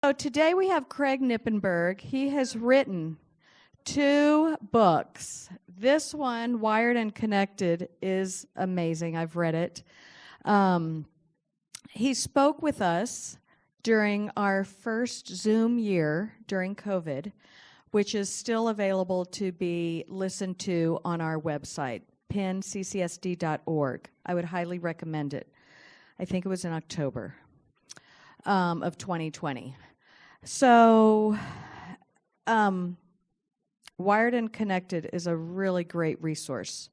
So today we have Craig Nippenberg. He has written 2 books. This one, Wired and Connected, is amazing. I've read it. He spoke with us during our first Zoom year during COVID, which is still available to be listened to on our website, pinccsd.org. I would highly recommend it. I think it was in October of 2020. So, Wired and Connected is a really great resource.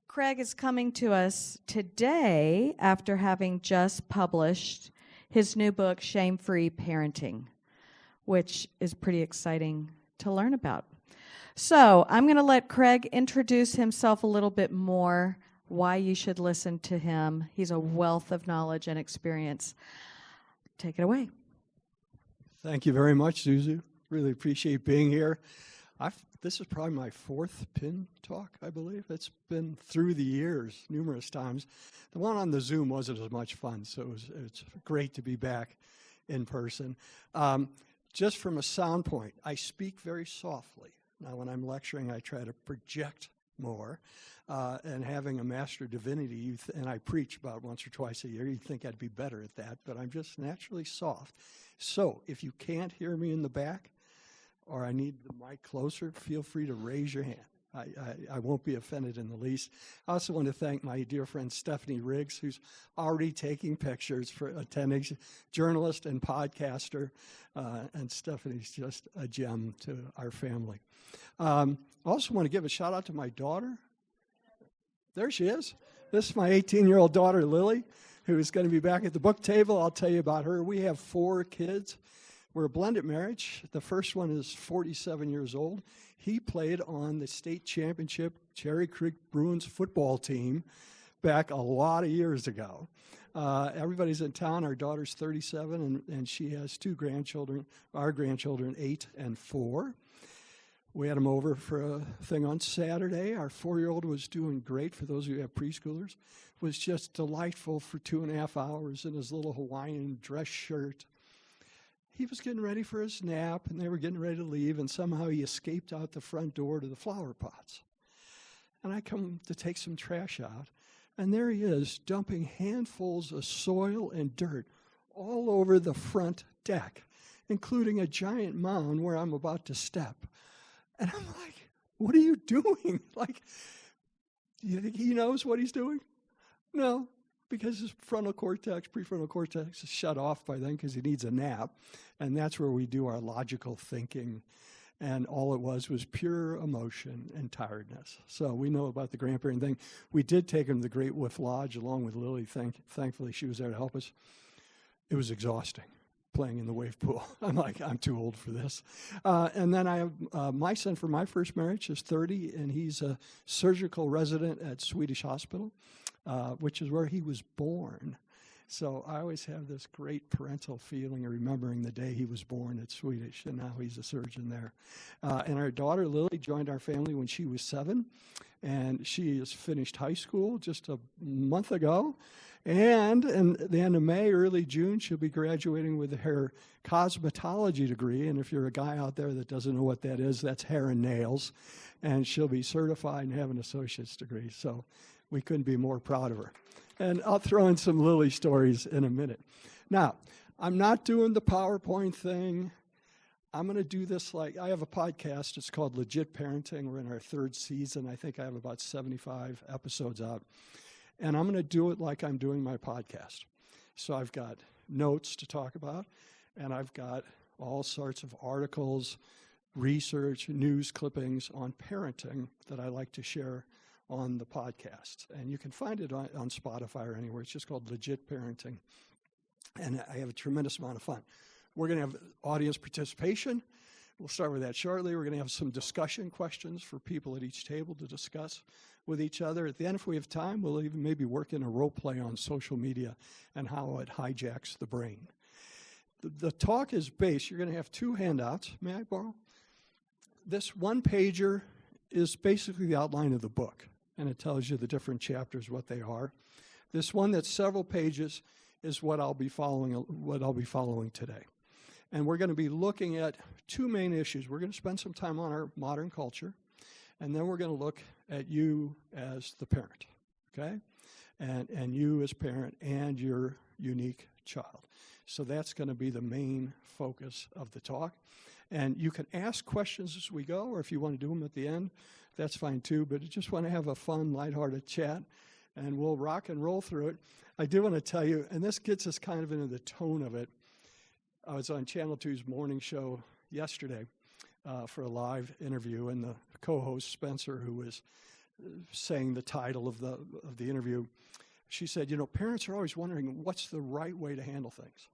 Craig is coming to us today after having just published his new book, Shame-Free Parenting, which is pretty exciting to learn about. So I'm going to let Craig introduce himself a little bit more, why you should listen to him. He's a wealth of knowledge and experience. Take it away. Thank you very much, Suzu. Really appreciate being here. This is probably my 4th PIN talk, I believe. It's been through the years, numerous times. The one on the Zoom wasn't as much fun, so it's great to be back in person. Just from a sound point, I speak very softly. Now, when I'm lecturing, I try to project more. And having a Master of Divinity, and I preach about once or twice a year, you'd think I'd be better at that, but I'm just naturally soft. So if you can't hear me in the back, or I need the mic closer, feel free to raise your hand. I won't be offended in the least. I also want to thank my dear friend Stephanie Riggs, who's already taking pictures for attending, journalist and podcaster, and Stephanie's just a gem to our family. I also want to give a shout out to my daughter. There she is. This is my 18-year-old daughter, Lily, who is going to be back at the book table. I'll tell you about her. We have 4 kids. We're a blended marriage. The first one is 47 years old. He played on the state championship Cherry Creek Bruins football team back a lot of years ago. Everybody's in town. Our daughter's 37, and she has 2 grandchildren, our grandchildren, 8 and 4. We had him over for a thing on Saturday. Our 4-year-old was doing great. For those of you who have preschoolers, was just delightful for 2.5 hours in his little Hawaiian dress shirt. He was getting ready for his nap, and they were getting ready to leave, and somehow he escaped out the front door to the flower pots. And I come to take some trash out, and there he is, dumping handfuls of soil and dirt all over the front deck, including a giant mound where I'm about to step. And I'm like, what are you doing? Like, do you think he knows what he's doing? No, because his prefrontal cortex is shut off by then because he needs a nap. And that's where we do our logical thinking. And all it was pure emotion and tiredness. So we know about the grandparent thing. We did take him to the Great Wolf Lodge along with Lily. Thankfully, she was there to help us. It was exhausting playing in the wave pool. I'm like, I'm too old for this. And then I have my son from my first marriage is 30, and he's a surgical resident at Swedish Hospital, which is where he was born. So I always have this great parental feeling of remembering the day he was born at Swedish, and now he's a surgeon there. And our daughter, Lily, joined our family when she was 7, and she has finished high school just a month ago. And at the end of May, early June, she'll be graduating with her cosmetology degree. And if you're a guy out there that doesn't know what that is, that's hair and nails. And she'll be certified and have an associate's degree. So we couldn't be more proud of her. And I'll throw in some Lily stories in a minute. Now, I'm not doing the PowerPoint thing. I'm going to do this like, I have a podcast. It's called Legit Parenting. We're in our 3rd season. I think I have about 75 episodes out. And I'm going to do it like I'm doing my podcast. So I've got notes to talk about, and I've got all sorts of articles, research, news clippings on parenting that I like to share on the podcast. And you can find it on Spotify or anywhere. It's just called Legit Parenting. And I have a tremendous amount of fun. We're going to have audience participation. We'll start with that shortly. We're going to have some discussion questions for people at each table to discuss with each other. At the end, if we have time, we'll even maybe work in a role play on social media and how it hijacks the brain. The talk is based, you're going to have 2 handouts. May I borrow? This 1-pager is basically the outline of the book, and it tells you the different chapters, what they are. This one that's several pages is what I'll be following today. And we're going to be looking at two main issues. We're going to spend some time on our modern culture, and then we're going to look at you as the parent, okay? And you as parent and your unique child. So that's going to be the main focus of the talk. And you can ask questions as we go, or if you want to do them at the end, that's fine too. But I just want to have a fun, lighthearted chat, and we'll rock and roll through it. I do want to tell you, and this gets us kind of into the tone of it. I was on Channel 2's morning show yesterday for a live interview, and the co-host, Spencer, who was saying the title of the interview, she said, you know, parents are always wondering what's the right way to handle things.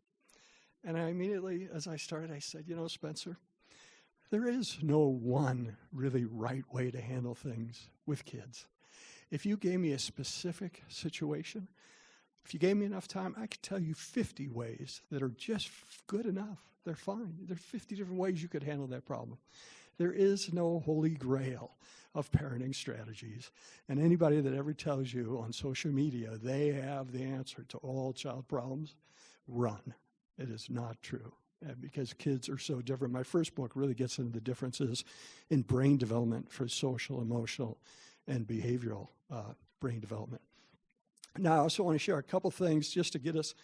And I immediately, as I started, I said, you know, Spencer, there is no one really right way to handle things with kids. If you gave me a specific situation, if you gave me enough time, I could tell you 50 ways that are just good enough. They're fine. There are 50 different ways you could handle that problem. There is no holy grail of parenting strategies. And anybody that ever tells you on social media they have the answer to all child problems, run. It is not true, because kids are so different. My first book really gets into the differences in brain development for social, emotional, and behavioral brain development. Now, I also want to share a couple things just to get us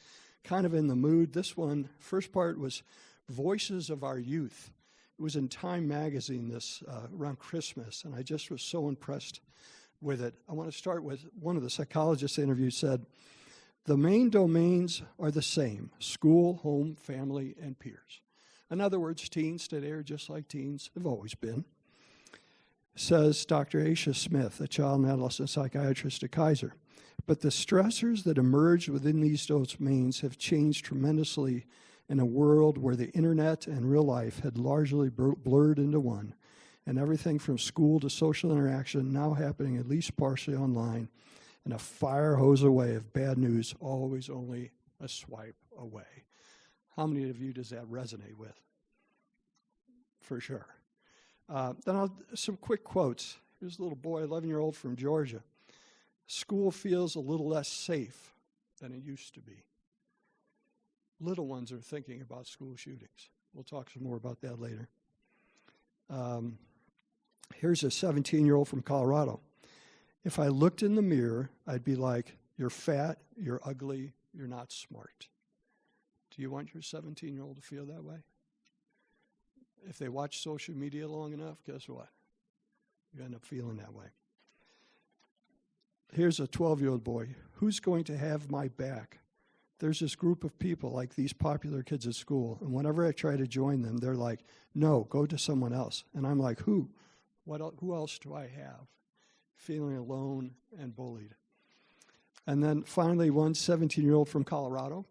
kind of in the mood. This one, first part was Voices of Our Youth. It was in Time magazine this around Christmas, and I just was so impressed with it. I want to start with one of the psychologists interviewed said, the main domains are the same: school, home, family, and peers. In other words, teens today are just like teens have always been. Says Dr. Aisha Smith, a child and adolescent psychiatrist at Kaiser. But the stressors that emerge within these domains have changed tremendously in a world where the internet and real life had largely blurred into one, and everything from school to social interaction now happening at least partially online, and a fire hose away of bad news always only a swipe away. How many of you does that resonate with? For sure. Then some quick quotes. Here's a little boy, 11-year-old from Georgia. School feels a little less safe than it used to be. Little ones are thinking about school shootings. We'll talk some more about that later. Here's a 17-year-old from Colorado. If I looked in the mirror, I'd be like, you're fat, you're ugly, you're not smart. Do you want your 17-year-old to feel that way? If they watch social media long enough, guess what? You end up feeling that way. Here's a 12-year-old boy. Who's going to have my back? There's this group of people, like these popular kids at school, and whenever I try to join them, they're like, no, go to someone else. And I'm like, who? Who else do I have? Feeling alone and bullied. And then finally, one 17-year-old from Colorado.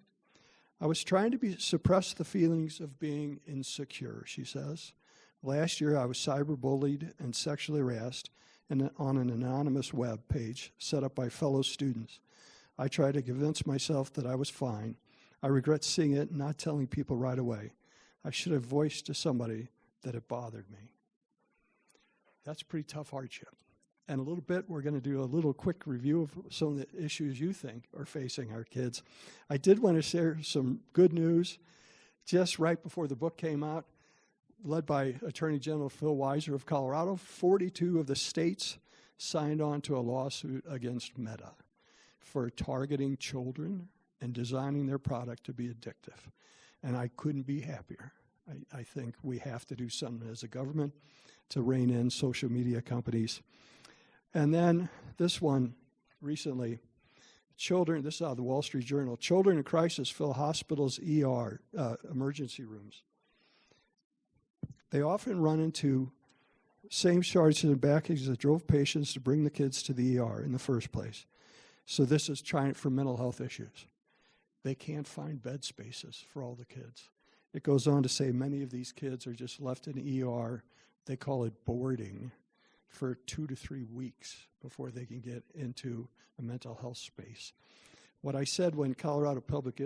I was trying to suppress the feelings of being insecure, she says. Last year, I was cyberbullied and sexually harassed on an anonymous web page set up by fellow students. I tried to convince myself that I was fine. I regret seeing it and not telling people right away. I should have voiced to somebody that it bothered me. That's pretty tough hardship. And a little bit, we're going to do a little quick review of some of the issues you think are facing our kids. I did want to share some good news. Just right before the book came out, led by Attorney General Phil Weiser of Colorado, 42 of the states signed on to a lawsuit against Meta for targeting children and designing their product to be addictive. And I couldn't be happier. I think we have to do something as a government to rein in social media companies. And then this one recently, children, this is out of the Wall Street Journal, children in crisis fill hospitals' ER, emergency rooms. They often run into same charges and backings that drove patients to bring the kids to the ER in the first place. So this is trying for mental health issues. They can't find bed spaces for all the kids. It goes on to say many of these kids are just left in ER, they call it boarding, for 2 to 3 weeks before they can get into a mental health space. What I said when Colorado Public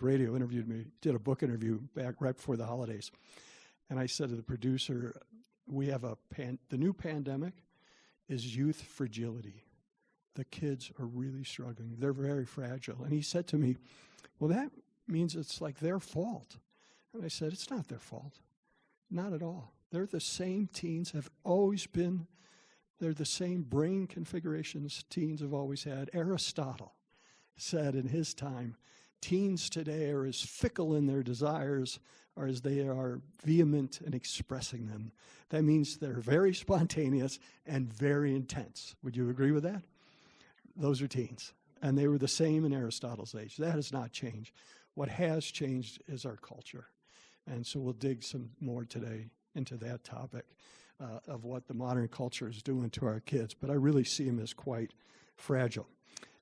Radio interviewed me, did a book interview back right before the holidays, and I said to the producer, we have the new pandemic is youth fragility. The kids are really struggling. They're very fragile. And he said to me, well, that means it's like their fault. And I said, it's not their fault. Not at all. They're the same teens, have always been. They're the same brain configurations teens have always had. Aristotle said in his time, teens today are as fickle in their desires or as they are vehement in expressing them. That means they're very spontaneous and very intense. Would you agree with that? Those are teens. And they were the same in Aristotle's age. That has not changed. What has changed is our culture. And so we'll dig some more today into that topic of what the modern culture is doing to our kids. But I really see them as quite fragile.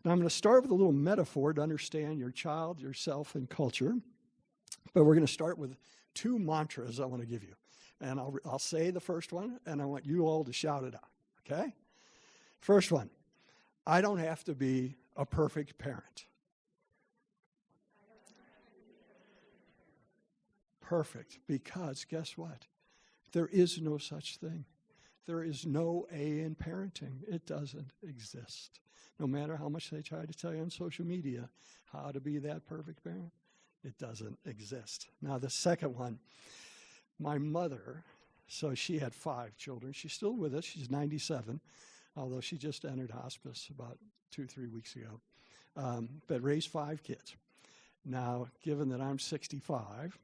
Now I'm going to start with a little metaphor to understand your child, yourself, and culture. But we're going to start with two mantras I want to give you. And I'll say the first one, and I want you all to shout it out, okay? First one, I don't have to be a perfect parent. Perfect, because guess what? There is no such thing. There is no A in parenting. It doesn't exist. No matter how much they try to tell you on social media how to be that perfect parent, it doesn't exist. Now, the second one, my mother, so she had 5 children. She's still with us. She's 97, although she just entered hospice about 2-3 weeks ago, but raised 5 kids. Now, given that I'm 65,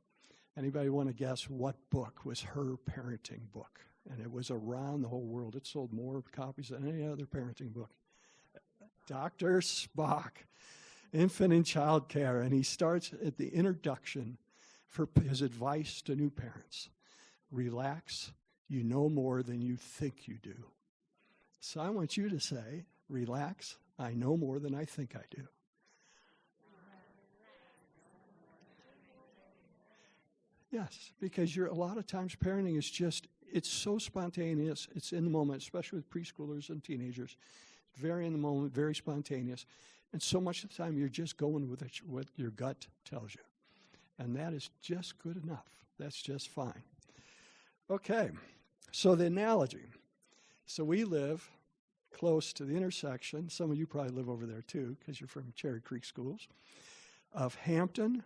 anybody want to guess what book was her parenting book? And it was around the whole world. It sold more copies than any other parenting book. Dr. Spock, Infant and Child Care. And he starts at the introduction for his advice to new parents. Relax, you know more than you think you do. So I want you to say, relax, I know more than I think I do. Yes, because a lot of times parenting is just, it's so spontaneous, it's in the moment, especially with preschoolers and teenagers. Very in the moment, very spontaneous. And so much of the time you're just going with what your gut tells you. And that is just good enough. That's just fine. Okay, so the analogy. So we live close to the intersection, some of you probably live over there too, because you're from Cherry Creek Schools, of Hampton,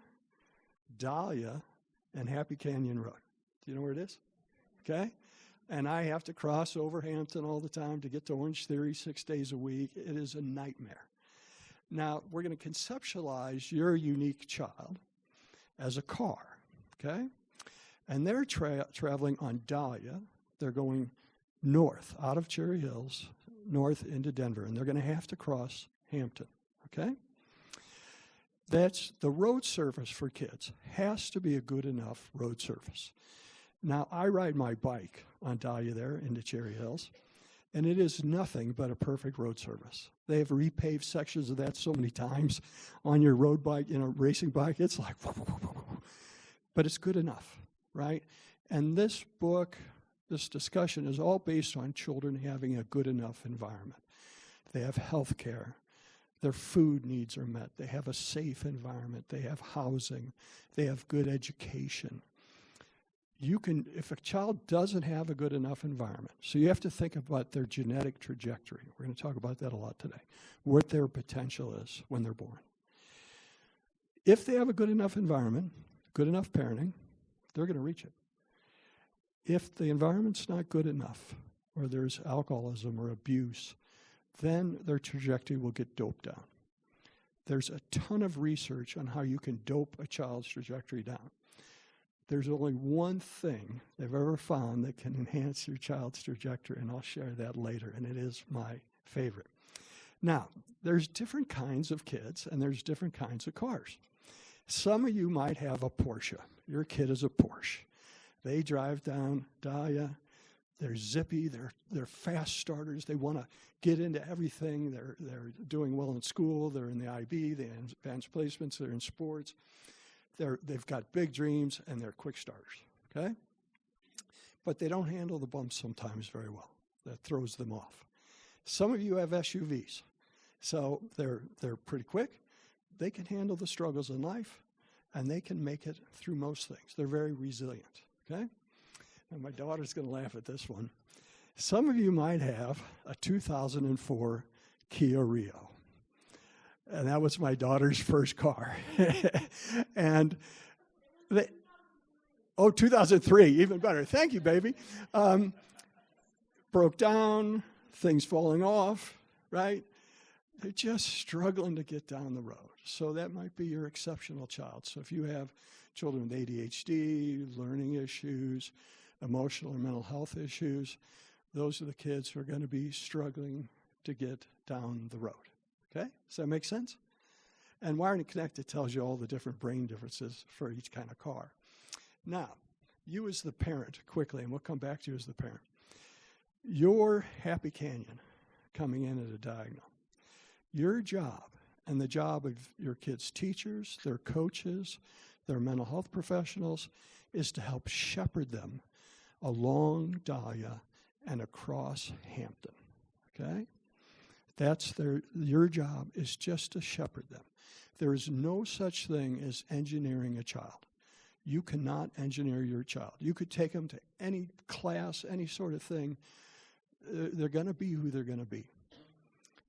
Dahlia, and Happy Canyon Road. Do you know where it is? Okay? And I have to cross over Hampton all the time to get to Orange Theory 6 days a week. It is a nightmare. Now, we're going to conceptualize your unique child as a car, okay? And they're traveling on Dahlia. They're going north, out of Cherry Hills, north into Denver, and they're going to have to cross Hampton, okay? That's the road surface for kids. Has to be a good enough road surface. Now, I ride my bike on Dahlia there into Cherry Hills, and it is nothing but a perfect road surface. They have repaved sections of that so many times on your road bike, racing bike. It's like, but it's good enough, right? And this book, this discussion is all based on children having a good enough environment. They have health care. Their food needs are met. They have a safe environment. They have housing. They have good education. If a child doesn't have a good enough environment, so you have to think about their genetic trajectory. We're going to talk about that a lot today, what their potential is when they're born. If they have a good enough environment, good enough parenting, they're going to reach it. If the environment's not good enough, or there's alcoholism or abuse, then their trajectory will get doped down. There's a ton of research on how you can dope a child's trajectory down. There's only one thing they've ever found that can enhance your child's trajectory, and I'll share that later, and it is my favorite. Now, there's different kinds of kids, and there's different kinds of cars. Some of you might have a Porsche. Your kid is a Porsche. They drive down Dahlia. They're zippy. They're fast starters. They want to get into everything. They're doing well in school. They're in the IB, the advanced placements. They're in sports. They've got big dreams, and they're quick starters, okay? But they don't handle the bumps sometimes very well. That throws them off. Some of you have SUVs, so they're pretty quick. They can handle the struggles in life, and they can make it through most things. They're very resilient, okay? And my daughter's going to laugh at this one. Some of you might have a 2004 Kia Rio. And that was my daughter's first car. And 2003, even better. Thank you, baby. Broke down, things falling off, right? They're just struggling to get down the road. So that might be your exceptional child. So if you have children with ADHD, learning issues, emotional or mental health issues, those are the kids who are going to be struggling to get down the road. Okay? Does that make sense? And Wired and Connected tells you all the different brain differences for each kind of car. Now, you as the parent, quickly, and we'll come back to you as the parent. Your happy canyon coming in at a diagonal. Your job and the job of your kids' teachers, their coaches, their mental health professionals is to help shepherd them along Dahlia and across Hampton. Okay? That's your job is just to shepherd them. There is no such thing as engineering a child. You cannot engineer your child. You could take them to any class, any sort of thing. They're going to be who they're going to be.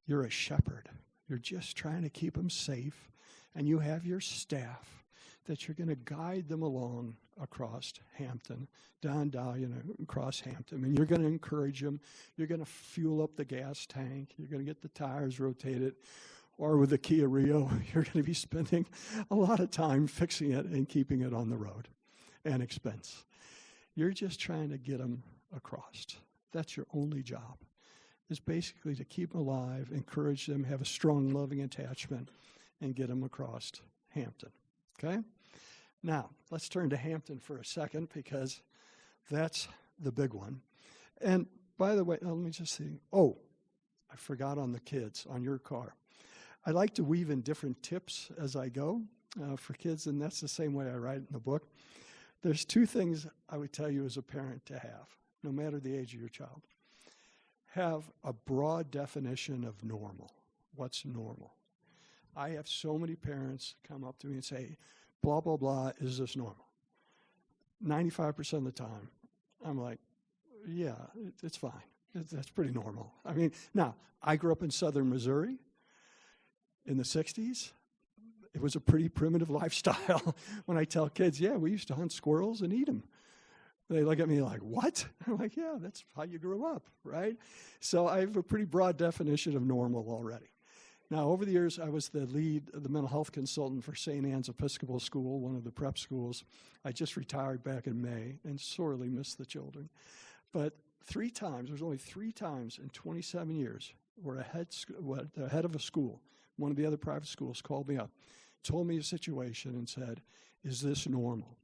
You're a shepherd. You're just trying to keep them safe, and you have your staff that you're going to guide them along across Hampton, down Dahlia, across Hampton. And you're going to encourage them. You're going to fuel up the gas tank. You're going to get the tires rotated. Or with the Kia Rio, you're going to be spending a lot of time fixing it and keeping it on the road and expense. You're just trying to get them across. That's your only job, is basically to keep them alive, encourage them, have a strong, loving attachment, and get them across Hampton. Okay? Now, let's turn to Hampton for a second, because that's the big one. And by the way, let me just see. Oh, I forgot on the kids, on your car. I like to weave in different tips as I go for kids, and that's the same way I write it in the book. There's two things I would tell you as a parent to have, no matter the age of your child. Have a broad definition of normal. What's normal? I have so many parents come up to me and say, blah, blah, blah, is this normal? 95% of the time, I'm like, yeah, it's fine. That's pretty normal. I mean, now, I grew up in southern Missouri in the 60s. It was a pretty primitive lifestyle. When I tell kids, yeah, we used to hunt squirrels and eat them. They look at me like, what? I'm like, yeah, that's how you grew up, right? So I have a pretty broad definition of normal already. Now, over the years, I was the mental health consultant for St. Anne's Episcopal School, one of the prep schools. I just retired back in May and sorely missed the children. But there's only three times in 27 years where the head of a school, one of the other private schools, called me up, told me a situation and said, is this normal?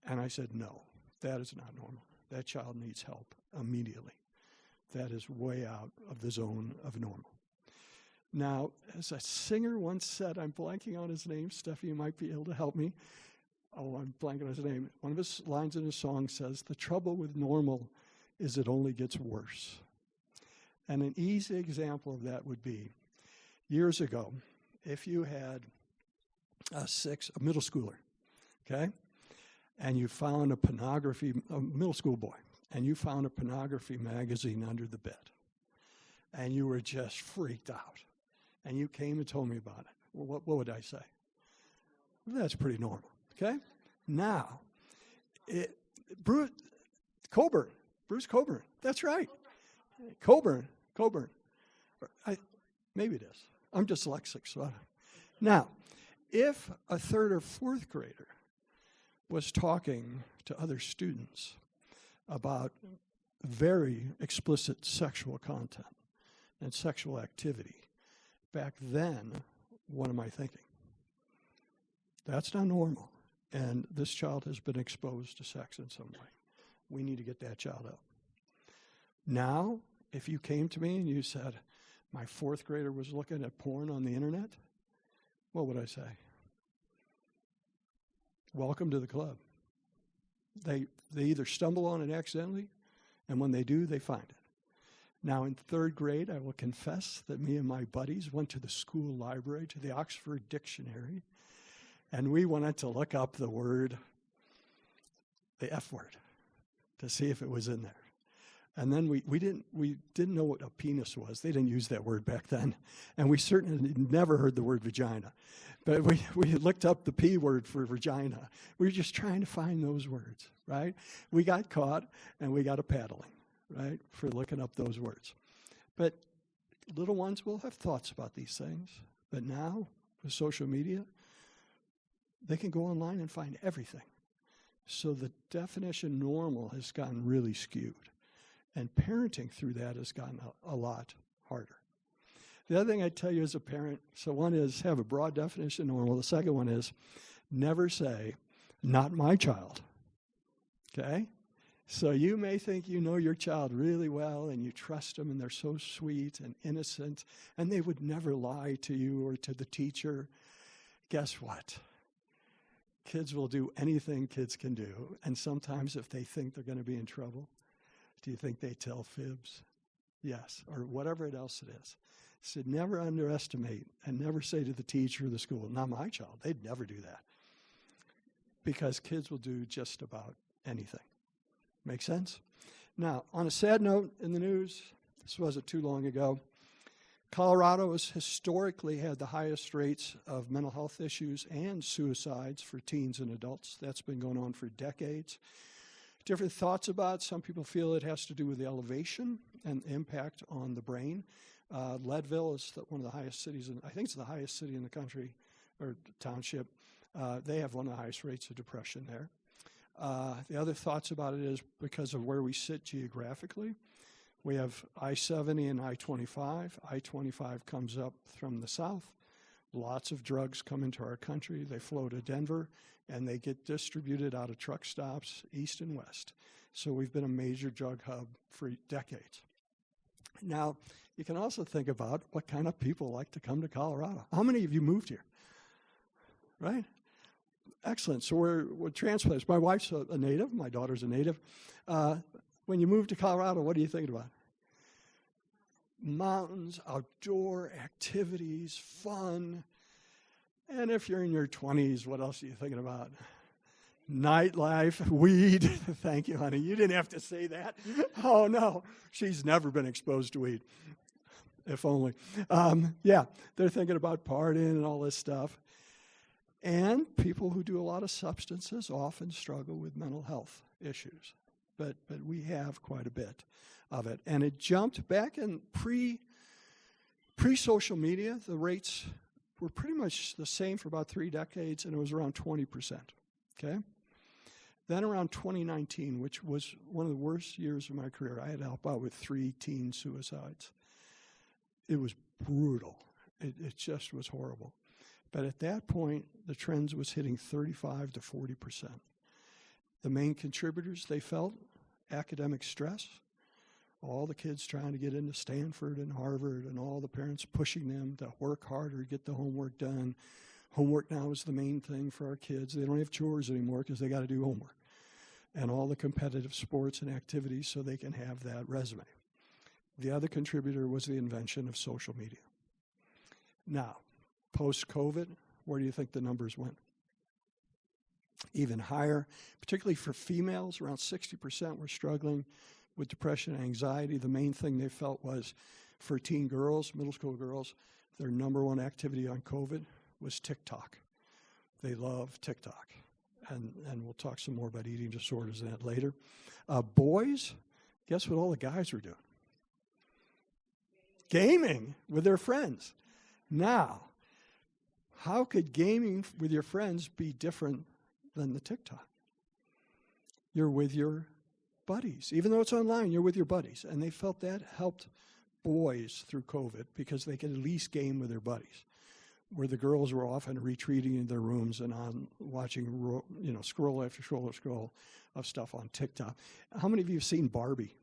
And I said, no, that is not normal. That child needs help immediately. That is way out of the zone of normal. Now, as a singer once said, I'm blanking on his name. Steffi, you might be able to help me. Oh, I'm blanking on his name. One of his lines in his song says, the trouble with normal is it only gets worse. And an easy example of that would be, years ago, if you had a middle schooler, okay, and you found a middle school boy, and you found a pornography magazine under the bed, and you were just freaked out, and you came and told me about it, well, what would I say? Well, that's pretty normal, okay? Now, Bruce Coburn, that's right. Coburn. Maybe it is. I'm dyslexic, so now, if a third or fourth grader was talking to other students about very explicit sexual content and sexual activity, back then, what am I thinking? That's not normal. And this child has been exposed to sex in some way. We need to get that child out. Now, if you came to me and you said, my fourth grader was looking at porn on the internet, what would I say? Welcome to the club. They either stumble on it accidentally, and when they do, they find it. Now, in third grade, I will confess that me and my buddies went to the school library, to the Oxford Dictionary, and we wanted to look up the F word, to see if it was in there. And then we didn't know what a penis was. They didn't use that word back then. And we certainly never heard the word vagina. But we looked up the P word for vagina. We were just trying to find those words, right? We got caught, and we got a paddling, right, for looking up those words. But little ones will have thoughts about these things. But now, with social media, they can go online and find everything. So the definition normal has gotten really skewed. And parenting through that has gotten a lot harder. The other thing I tell you as a parent, so one is have a broad definition of normal. The second one is never say, not my child. Okay? So you may think you know your child really well and you trust them and they're so sweet and innocent and they would never lie to you or to the teacher. Guess what? Kids will do anything kids can do. And sometimes if they think they're going to be in trouble, do you think they tell fibs? Yes, or whatever else it is. So never underestimate and never say to the teacher or the school, not my child. They'd never do that. Because kids will do just about anything. Make sense? Now, on a sad note in the news, this wasn't too long ago, Colorado has historically had the highest rates of mental health issues and suicides for teens and adults. That's been going on for decades. Different thoughts about it. Some people feel it has to do with the elevation and impact on the brain. Leadville is one of the highest cities, I think it's the highest city in the country, or township. They have one of the highest rates of depression there. The other thoughts about it is because of where we sit geographically. We have I-70 and I-25. I-25 comes up from the south. Lots of drugs come into our country. They flow to Denver, and they get distributed out of truck stops east and west. So we've been a major drug hub for decades. Now, you can also think about what kind of people like to come to Colorado. How many of you moved here? Right? Excellent. So we're transplants. My wife's a native. My daughter's a native. When you move to Colorado, what are you thinking about? Mountains, outdoor activities, fun. And if you're in your 20s, what else are you thinking about? Nightlife, weed. Thank you, honey. You didn't have to say that. Oh, no. She's never been exposed to weed. If only. Yeah, they're thinking about partying and all this stuff. And people who do a lot of substances often struggle with mental health issues. But we have quite a bit of it. And it jumped back in pre-social media. The rates were pretty much the same for about 3 decades, and it was around 20%. Okay? Then around 2019, which was one of the worst years of my career, I had to help out with 3 teen suicides. It was brutal. It just was horrible. But at that point, the trend was hitting 35 to 40%. The main contributors, they felt academic stress, all the kids trying to get into Stanford and Harvard and all the parents pushing them to work harder, get the homework done. Homework now is the main thing for our kids. They don't have chores anymore because they got to do homework. And all the competitive sports and activities so they can have that resume. The other contributor was the invention of social media. Now, post-COVID, where do you think the numbers went? Even higher, particularly for females, around 60% were struggling with depression and anxiety. The main thing they felt was for teen girls, middle school girls, their number one activity on COVID was TikTok. They love TikTok. And we'll talk some more about eating disorders and that later. Boys, guess what all the guys were doing? Gaming with their friends. Now, how could gaming with your friends be different than the TikTok? You're with your buddies. Even though it's online, you're with your buddies. And they felt that helped boys through COVID because they could at least game with their buddies, where the girls were often retreating in their rooms and on watching, scroll after scroll of stuff on TikTok. How many of you have seen Barbie?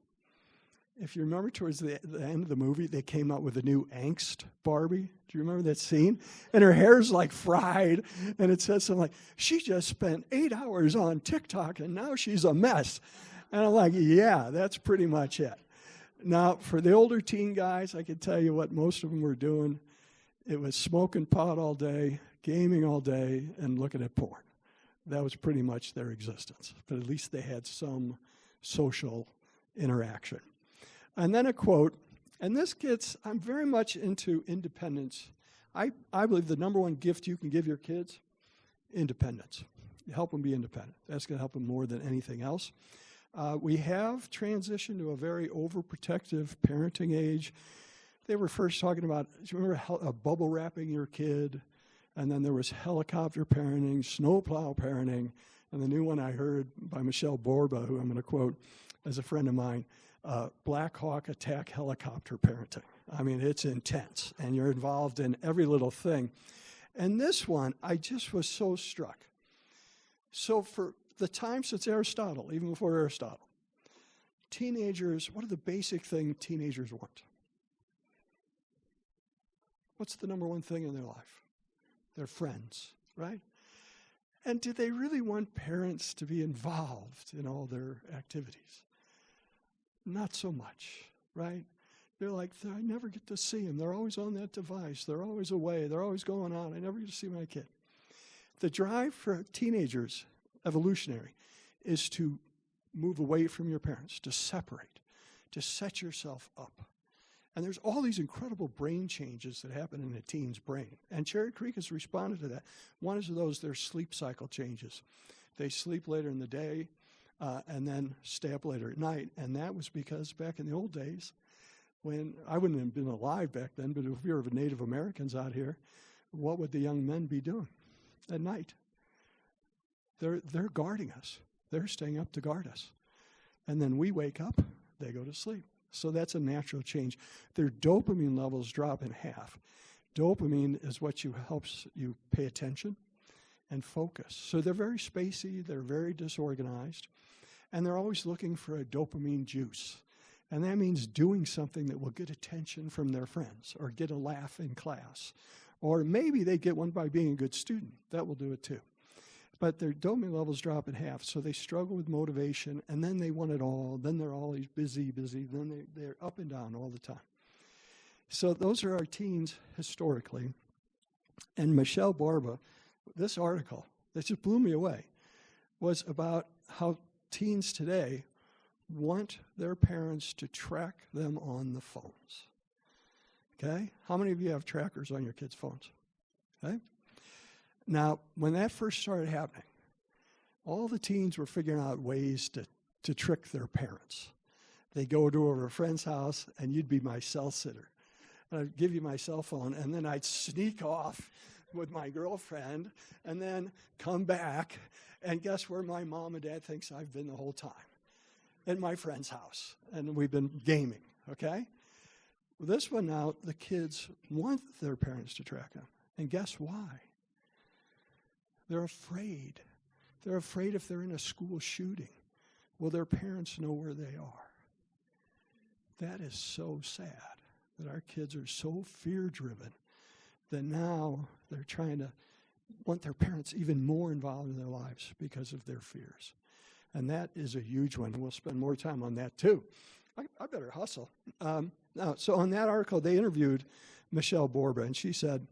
If you remember towards the end of the movie, they came out with a new angst Barbie. Do you remember that scene? And her hair's like fried, and it says something like, she just spent 8 hours on TikTok, and now she's a mess. And I'm like, yeah, that's pretty much it. Now, for the older teen guys, I can tell you what most of them were doing. It was smoking pot all day, gaming all day, and looking at porn. That was pretty much their existence. But at least they had some social interaction. And then a quote, and this gets, I'm very much into independence. I believe the number one gift you can give your kids, independence. You help them be independent. That's going to help them more than anything else. We have transitioned to a very overprotective parenting age. They were first talking about, do you remember bubble wrapping your kid? And then there was helicopter parenting, snowplow parenting, and the new one I heard by Michelle Borba, who I'm going to quote as a friend of mine, Black Hawk attack helicopter parenting. I mean, it's intense, and you're involved in every little thing. And this one, I just was so struck. So for the time since Aristotle, even before Aristotle, teenagers, what are the basic things teenagers want? What's the number one thing in their life? Their friends, right? And do they really want parents to be involved in all their activities? Not so much, right? They're like, I never get to see them. They're always on that device. They're always away. They're always going out. I never get to see my kid. The drive for teenagers, evolutionary, is to move away from your parents, to separate, to set yourself up. And there's all these incredible brain changes that happen in a teen's brain. And Cherry Creek has responded to that. One is their sleep cycle changes. They sleep later in the day and then stay up later at night. And that was because back in the old days, when I wouldn't have been alive back then, but if we were Native Americans out here, what would the young men be doing at night? They're guarding us. They're staying up to guard us. And then we wake up, they go to sleep. So that's a natural change. Their dopamine levels drop in half. Dopamine is what helps you pay attention and focus. So they're very spacey, they're very disorganized, and they're always looking for a dopamine juice. And that means doing something that will get attention from their friends or get a laugh in class. Or maybe they get one by being a good student. That will do it too. But their dopamine levels drop in half, so they struggle with motivation, and then they want it all. Then they're always busy. Then they're up and down all the time. So those are our teens historically. And Michelle Borba, this article that just blew me away, was about how teens today want their parents to track them on the phones. Okay? How many of you have trackers on your kids' phones? Okay? Now, when that first started happening, all the teens were figuring out ways to trick their parents. They'd go to a friend's house, and you'd be my cell sitter. And I'd give you my cell phone, and then I'd sneak off with my girlfriend, and then come back, and guess where my mom and dad thinks I've been the whole time? At my friend's house, and we've been gaming, okay? Well, this one now, the kids want their parents to track them, and guess why? They're afraid. They're afraid if they're in a school shooting, will their parents know where they are? That is so sad that our kids are so fear-driven that now they're trying to want their parents even more involved in their lives because of their fears. And that is a huge one. We'll spend more time on that too. I better hustle. So on that article, they interviewed Michelle Borba, and she said,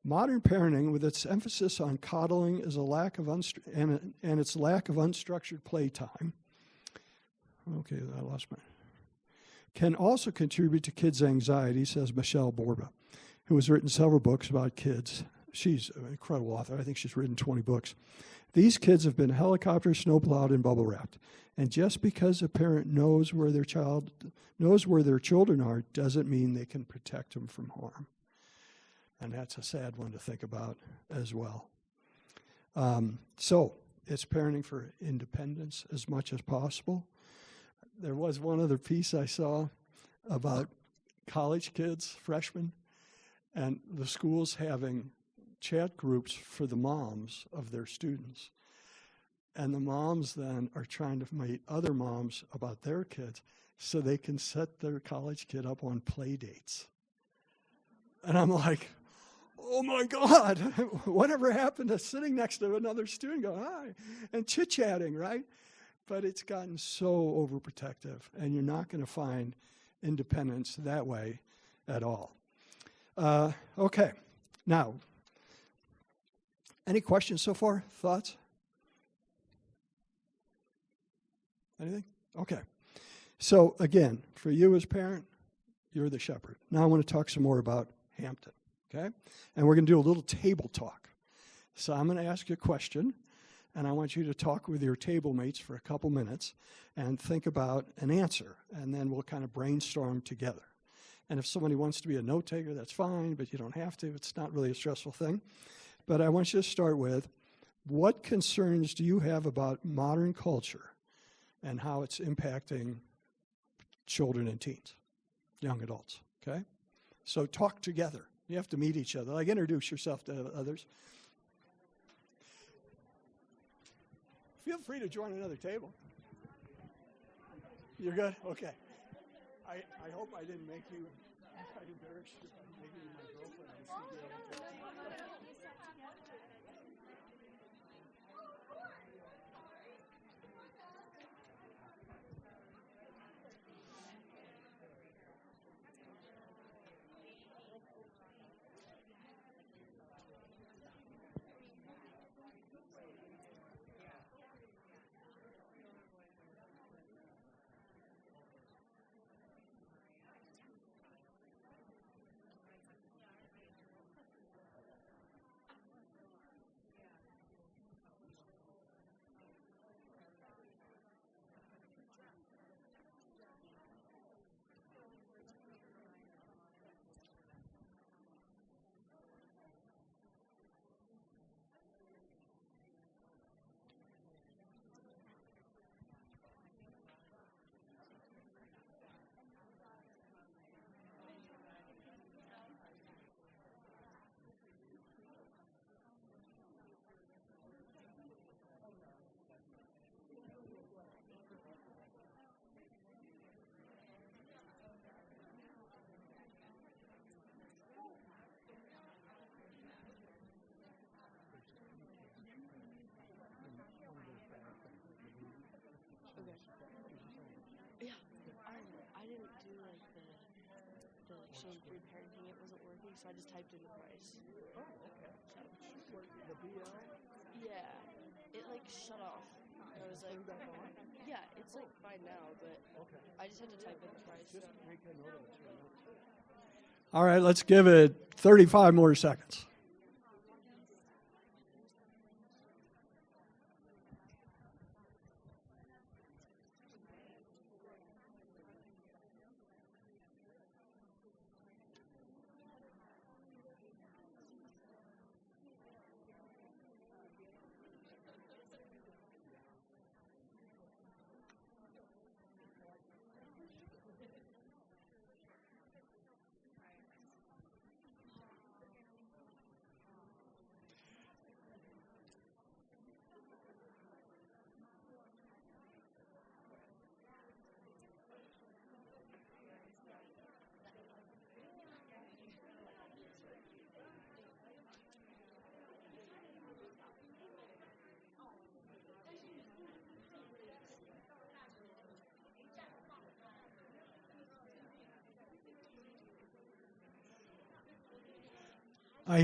modern parenting, with its emphasis on coddling, is a lack of and its lack of unstructured playtime. Okay, I lost my. Can also contribute to kids' anxiety, says Michelle Borba, who has written several books about kids. She's an incredible author. I think she's written 20 books. These kids have been helicopter, snowplowed, and bubble wrapped. And just because a parent knows where their children are doesn't mean they can protect them from harm. And that's a sad one to think about as well. So it's parenting for independence as much as possible. There was one other piece I saw about college kids, freshmen, and the schools having chat groups for the moms of their students. And the moms then are trying to meet other moms about their kids so they can set their college kid up on play dates. And I'm like, oh my God, whatever happened to sitting next to another student going, hi, and chit-chatting, right? But it's gotten so overprotective, and you're not going to find independence that way at all. Okay, now, any questions so far? Thoughts? Anything? Okay. So again, for you as parent, you're the shepherd. Now I want to talk some more about Hampton, okay? And we're going to do a little table talk. So I'm going to ask you a question, and I want you to talk with your table mates for a couple minutes and think about an answer, and then we'll kind of brainstorm together. And if somebody wants to be a note taker, that's fine, but you don't have to. It's not really a stressful thing. But I want you to start with, what concerns do you have about modern culture and how it's impacting children and teens, young adults, okay? So talk together. You have to meet each other. Like, introduce yourself to others. Feel free to join another table. You're good? Okay. I hope I didn't make you, I embarrassed you by making you my girlfriend. Shame-free parenting, it wasn't working, so I just typed in the price. Oh, okay. The BL? Yeah. It, shut off. I was like, yeah, it's, fine now, but okay. I just had to type in the price. Just make a note of it. All right, let's give it 35 more seconds. I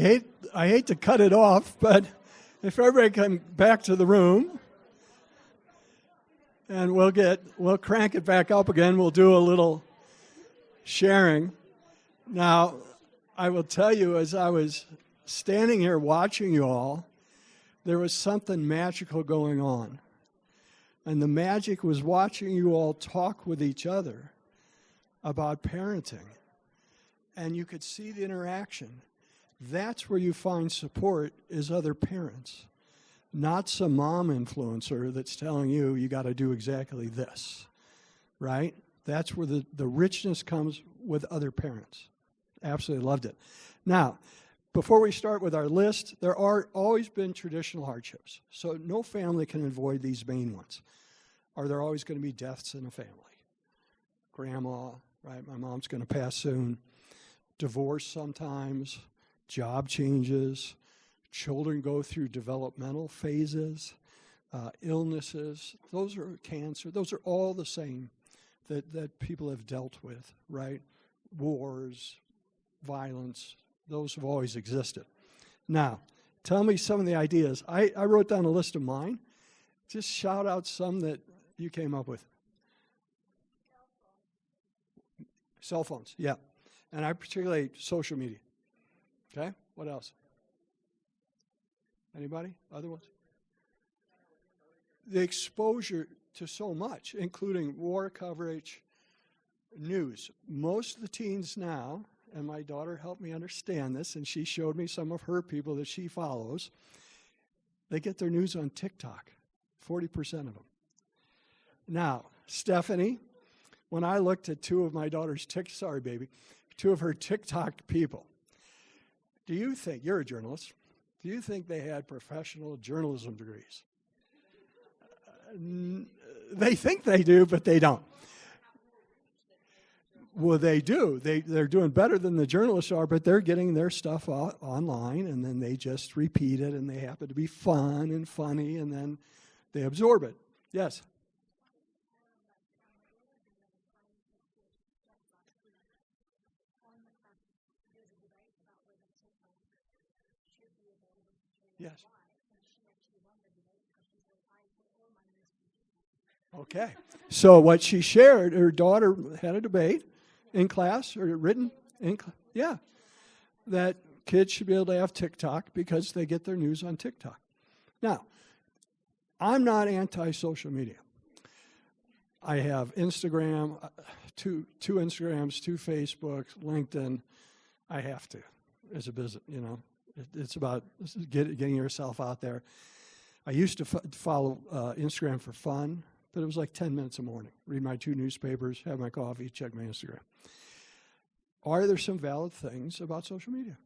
hate to cut it off, but if everybody come back to the room, and we'll crank it back up again. We'll do a little sharing. Now, I will tell you, as I was standing here watching you all, there was something magical going on. And the magic was watching you all talk with each other about parenting. And you could see the interaction. That's where you find support, is other parents, not some mom influencer that's telling you you got to do exactly this, right? That's where the richness comes with other parents. Absolutely loved it. Now, before we start with our list, there are always been traditional hardships. So no family can avoid these main ones. Are there always going to be deaths in a family? Grandma, right? My mom's going to pass soon. Divorce sometimes. Job changes, children go through developmental phases, illnesses, those are cancer, those are all the same that people have dealt with, right? Wars, violence, those have always existed. Now, tell me some of the ideas. I wrote down a list of mine. Just shout out some that you came up with. Cell phones, yeah. And I particularly social media. Okay, what else? Anybody? Other ones? The exposure to so much, including war coverage, news. Most of the teens now, and my daughter helped me understand this, and she showed me some of her people that she follows, they get their news on TikTok, 40% of them. Now, Stephanie, when I looked at two of my daughter's two of her TikTok people, do you think, you're a journalist, do you think they had professional journalism degrees? They think they do, but they don't. Well, they do. They're doing better than the journalists are, but they're getting their stuff online, and then they just repeat it, and they happen to be fun and funny, and then they absorb it. Yes? Yes. Okay. So what she shared, her daughter had a debate in class, or written in class. Yeah. That kids should be able to have TikTok because they get their news on TikTok. Now, I'm not anti-social media. I have Instagram, two Instagrams, 2 Facebooks, LinkedIn. I have to, as a business, you know. It's about getting yourself out there. I used to follow Instagram for fun, but it was like 10 minutes a morning. Read my 2 newspapers, have my coffee, check my Instagram. Are there some valid things about social media?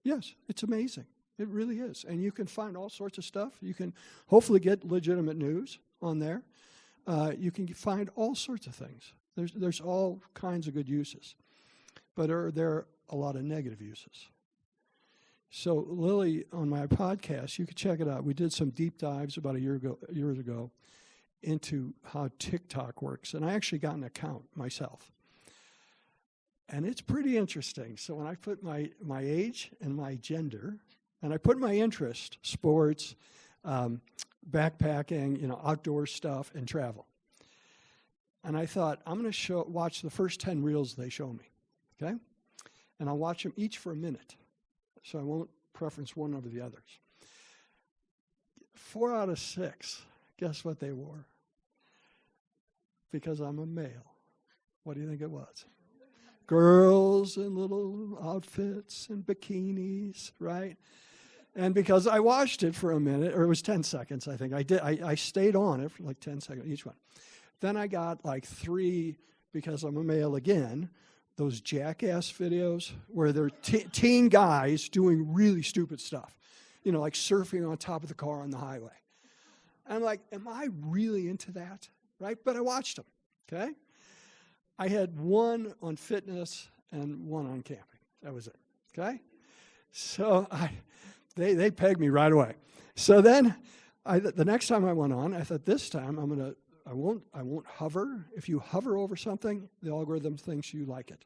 Yes, it's amazing. It really is. And you can find all sorts of stuff. You can hopefully get legitimate news on there. You can find all sorts of things. There's all kinds of good uses. But are there a lot of negative uses? So Lily, on my podcast, you can check it out. We did some deep dives about years ago into how TikTok works. And I actually got an account myself. And it's pretty interesting. So when I put my age and my gender, and I put my interest, sports, backpacking, outdoor stuff, and travel. And I thought, I'm going to watch the first 10 reels they show me, okay? And I'll watch them each for a minute. So I won't preference one over the others. 4 out of 6, guess what they wore? Because I'm a male. What do you think it was? Girls in little outfits and bikinis, right? And because I watched it for a minute, or it was 10 seconds, I think. I stayed on it for like 10 seconds, each one. Then I got like 3, because I'm a male again, those jackass videos where they're teen guys doing really stupid stuff, like surfing on top of the car on the highway. And I'm like, am I really into that? Right? But I watched them, okay? I had 1 on fitness and 1 on camping. That was it, okay? So they pegged me right away. So then the next time I went on, I thought this time I won't hover. If you hover over something, the algorithm thinks you like it.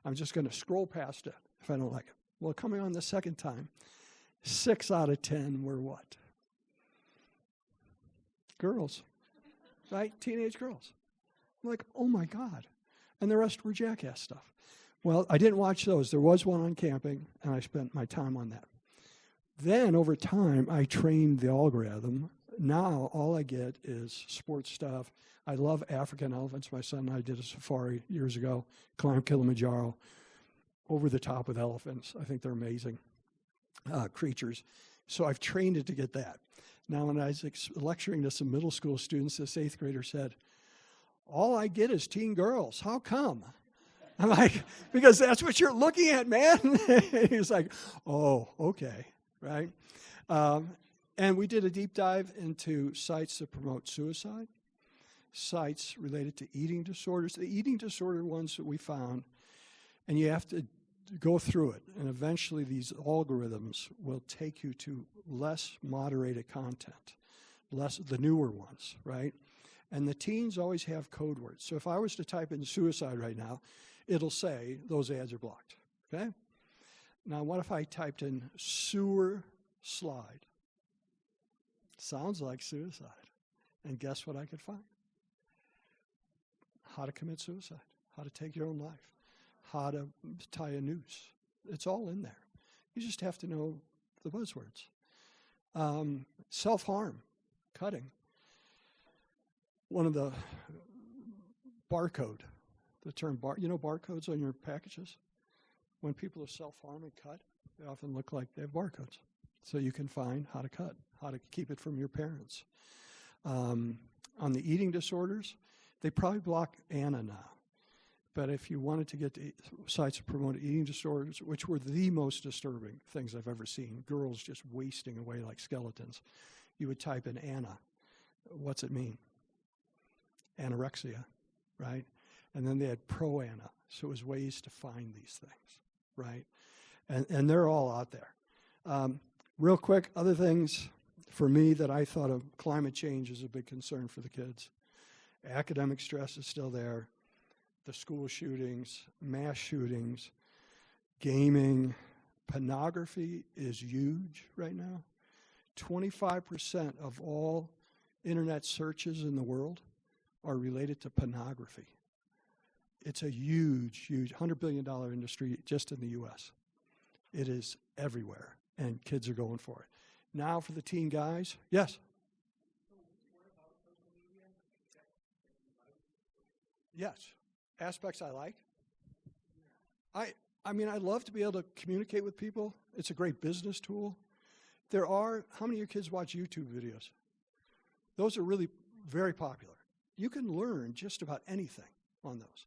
I'm just going to scroll past it if I don't like it. Well, coming on the second time, 6 out of 10 were what? Girls, right? Teenage girls. I'm like, oh my God. And the rest were jackass stuff. Well, I didn't watch those. There was one on camping, and I spent my time on that. Then, over time, I trained the algorithm. Now, all I get is sports stuff. I love African elephants. My son and I did a safari years ago, climbed Kilimanjaro, over the top with elephants. I think they're amazing creatures. So I've trained it to get that. Now, when I was lecturing to some middle school students, this 8th grader said, all I get is teen girls. How come? I'm like, because that's what you're looking at, man. He's like, oh, okay, right? And we did a deep dive into sites that promote suicide, sites related to eating disorders, the eating disorder ones that we found, and you have to go through it. And eventually these algorithms will take you to less moderated content, the newer ones, right? And the teens always have code words. So if I was to type in suicide right now, it'll say those ads are blocked, okay? Now, what if I typed in sewer slide? Sounds like suicide. And guess what I could find? How to commit suicide. how to take your own life, how to tie a noose. It's all in there. You just have to know the buzzwords. Self-harm, cutting. One of the barcode, the term barcodes on your packages? When people are self-harming cut, they often look like they have barcodes. So you can find how to cut, how to keep it from your parents. On the eating disorders, they probably block Anna now. But if you wanted to get to sites that promote eating disorders, which were the most disturbing things I've ever seen, girls just wasting away like skeletons, you would type in Anna. What's it mean? Anorexia, right? And then they had pro-Anna, so it was ways to find these things, right? And they're all out there. Real quick, other things for me that I thought of, climate change is a big concern for the kids. Academic stress is still there. The school shootings, mass shootings, gaming, pornography is huge right now. 25% of all internet searches in the world are related to pornography. It's a huge, huge $100 billion industry just in the U.S. It is everywhere, and kids are going for it. Now for the teen guys, yes? Yes. Aspects I like. I mean, I love to be able to communicate with people. It's a great business tool. How many of your kids watch YouTube videos? Those are really very popular. You can learn just about anything on those.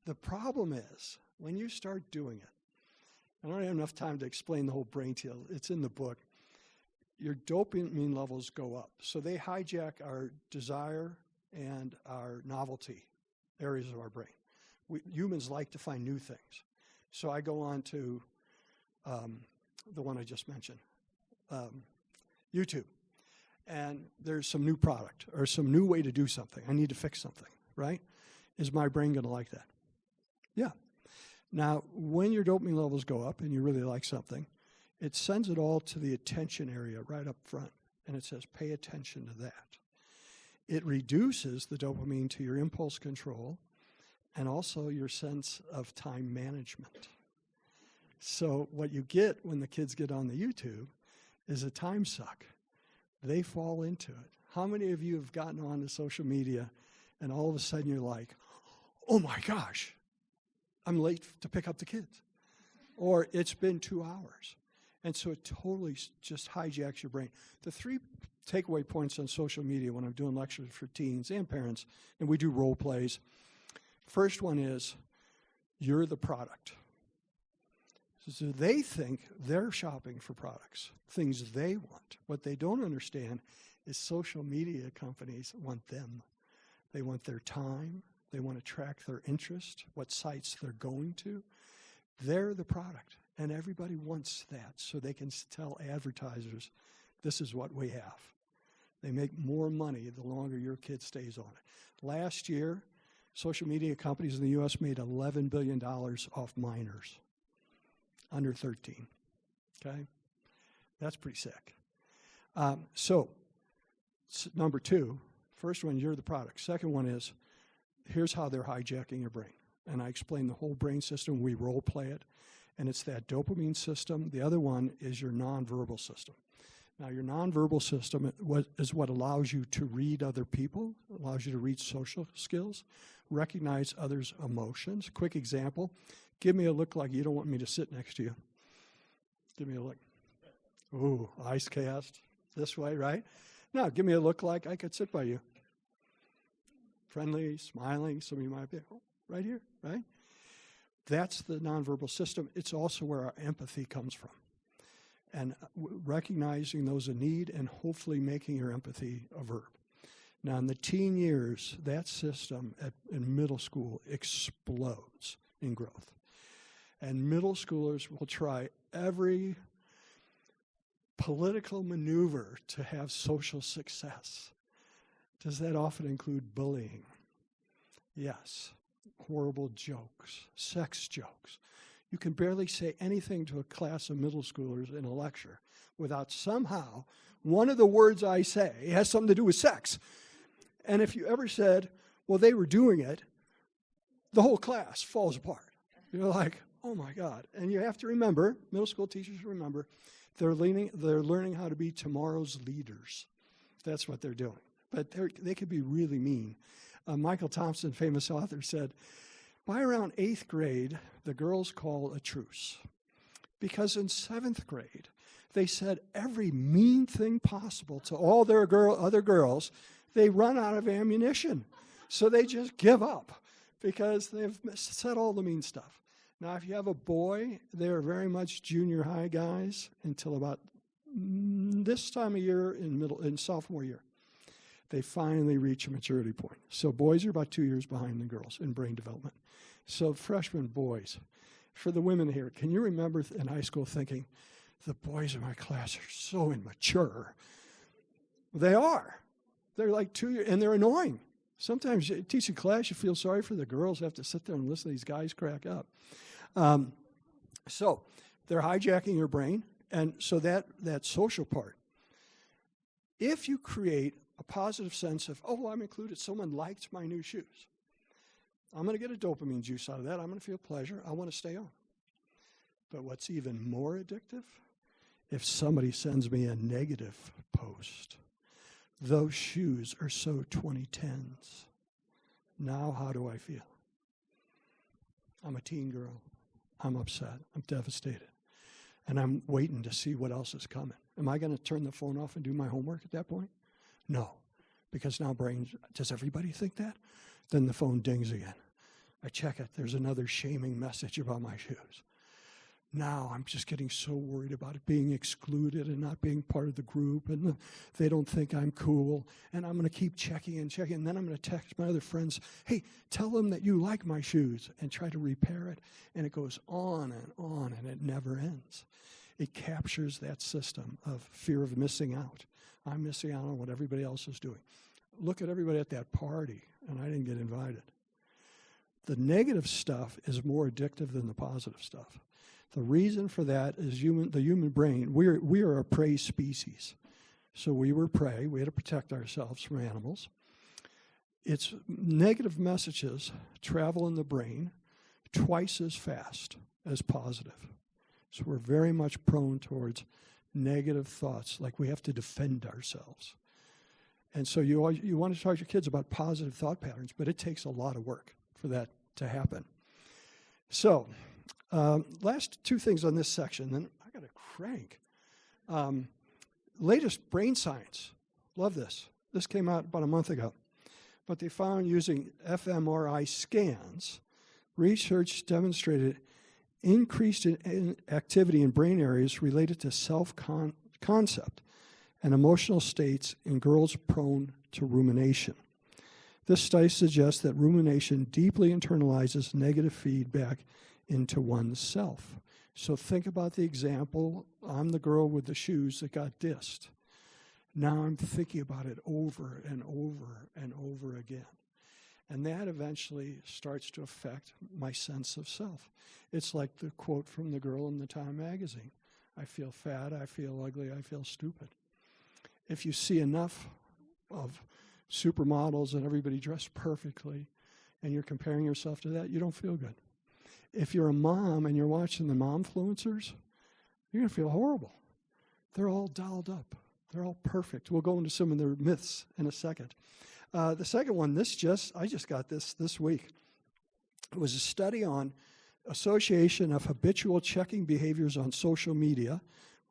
The problem is, when you start doing it, I don't have enough time to explain the whole brain to you. It's in the book. Your dopamine levels go up. So they hijack our desire and our novelty areas of our brain. Humans like to find new things. So I go on to the one I just mentioned, YouTube. And there's some new product or some new way to do something. I need to fix something, right? Is my brain going to like that? Yeah. Now, when your dopamine levels go up and you really like something, it sends it all to the attention area right up front. And it says, pay attention to that. It reduces the dopamine to your impulse control and also your sense of time management. So what you get when the kids get on the YouTube is a time suck. They fall into it. How many of you have gotten onto social media and all of a sudden you're like, oh my gosh, I'm late to pick up the kids. Or it's been 2 hours. And so it totally just hijacks your brain. The 3 takeaway points on social media when I'm doing lectures for teens and parents, and we do role plays. First one is, you're the product. So they think they're shopping for products, things they want. What they don't understand is social media companies want them. They want their time. They want to track their interest, what sites they're going to. They're the product, and everybody wants that so they can tell advertisers, this is what we have. They make more money the longer your kid stays on it. Last year, social media companies in the U.S. made $11 billion off minors under 13, okay? That's pretty sick. So, number 2, first one, you're the product. Second one is, here's how they're hijacking your brain. And I explain the whole brain system. We role play it. And it's that dopamine system. The other one is your nonverbal system. Now, your nonverbal system is what allows you to read other people, allows you to read social skills, recognize others' emotions. Quick example, give me a look like you don't want me to sit next to you. Give me a look. Ooh, eyes cast this way, right? Now, give me a look like I could sit by you. Friendly, smiling, some of you might be, oh, right here, right? That's the nonverbal system. It's also where our empathy comes from. And recognizing those in need and hopefully making your empathy a verb. Now, in the teen years, that system in middle school explodes in growth. And middle schoolers will try every political maneuver to have social success. Does that often include bullying? Yes. Horrible jokes, sex jokes. You can barely say anything to a class of middle schoolers in a lecture without somehow one of the words I say has something to do with sex. And if you ever said, well, they were doing it, the whole class falls apart. You're like, oh my God. And you have to remember, middle school teachers remember, they're learning how to be tomorrow's leaders. That's what they're doing. But they could be really mean. Michael Thompson, famous author, said, by around 8th grade, the girls call a truce. Because in 7th grade, they said every mean thing possible to all their other girls. They run out of ammunition. So they just give up because they've said all the mean stuff. Now, if you have a boy, they're very much junior high guys until about this time of year in sophomore year. They finally reach a maturity point. So boys are about 2 years behind the girls in brain development. So freshman boys. For the women here, can you remember in high school thinking, the boys in my class are so immature? They are. They're like 2 years, and they're annoying. Sometimes teaching class, you feel sorry for the girls who have to sit there and listen to these guys crack up. So they're hijacking your brain, and so that social part. If you create a positive sense of, oh, I'm included, someone liked my new shoes, I'm going to get a dopamine juice out of that. I'm going to feel pleasure. I want to stay on. But what's even more addictive? If somebody sends me a negative post. Those shoes are so 2010s. Now how do I feel? I'm a teen girl. I'm upset. I'm devastated. And I'm waiting to see what else is coming. Am I going to turn the phone off and do my homework at that point? No. Because now does everybody think that? Then the phone dings again. I check it. There's another shaming message about my shoes. Now I'm just getting so worried about it being excluded and not being part of the group, and they don't think I'm cool, and I'm going to keep checking and checking, and then I'm going to text my other friends, hey, tell them that you like my shoes, and try to repair it, and it goes on, and it never ends. It captures that system of fear of missing out. I'm missing out on what everybody else is doing. Look at everybody at that party, and I didn't get invited. The negative stuff is more addictive than the positive stuff. The reason for that is the human brain. We are a prey species. So we were prey. We had to protect ourselves from animals. Its negative messages travel in the brain twice as fast as positive. So we're very much prone towards negative thoughts, like we have to defend ourselves. And so you want to talk to your kids about positive thought patterns, but it takes a lot of work for that to happen. So last two things on this section, then I got to crank. Latest brain science. Love this. This came out about a month ago. But they found using fMRI scans, research demonstrated increased activity in brain areas related to self-concept and emotional states in girls prone to rumination. This study suggests that rumination deeply internalizes negative feedback into oneself. So think about the example, I'm the girl with the shoes that got dissed. Now I'm thinking about it over and over and over again. And that eventually starts to affect my sense of self. It's like the quote from the girl in the Time magazine. I feel fat, I feel ugly, I feel stupid. If you see enough of supermodels and everybody dressed perfectly and you're comparing yourself to that, you don't feel good. If you're a mom and you're watching the momfluencers, you're going to feel horrible. They're all dolled up. They're all perfect. We'll go into some of their myths in a second. The second one, I just got this week. It was a study on association of habitual checking behaviors on social media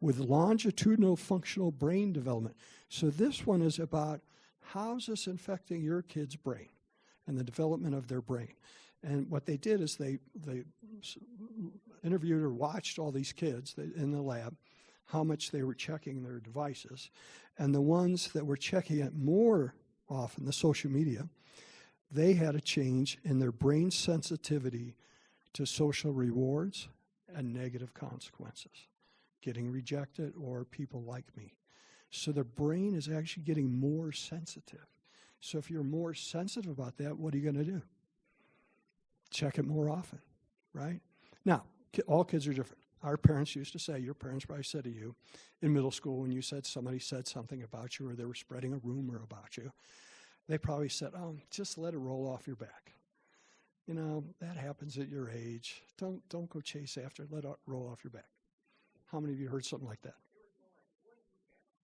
with longitudinal functional brain development. So this one is about how's this affecting your kid's brain and the development of their brain. And what they did is they interviewed or watched all these kids in the lab, how much they were checking their devices. And the ones that were checking it more often, the social media, they had a change in their brain sensitivity to social rewards and negative consequences, getting rejected or people like me. So their brain is actually getting more sensitive. So if you're more sensitive about that, what are you going to do? Check it more often, right? Now, all kids are different. Our parents used to say, your parents probably said to you in middle school when you said somebody said something about you or they were spreading a rumor about you, they probably said, oh, just let it roll off your back. You know, that happens at your age. Don't go chase after it. Let it roll off your back. How many of you heard something like that?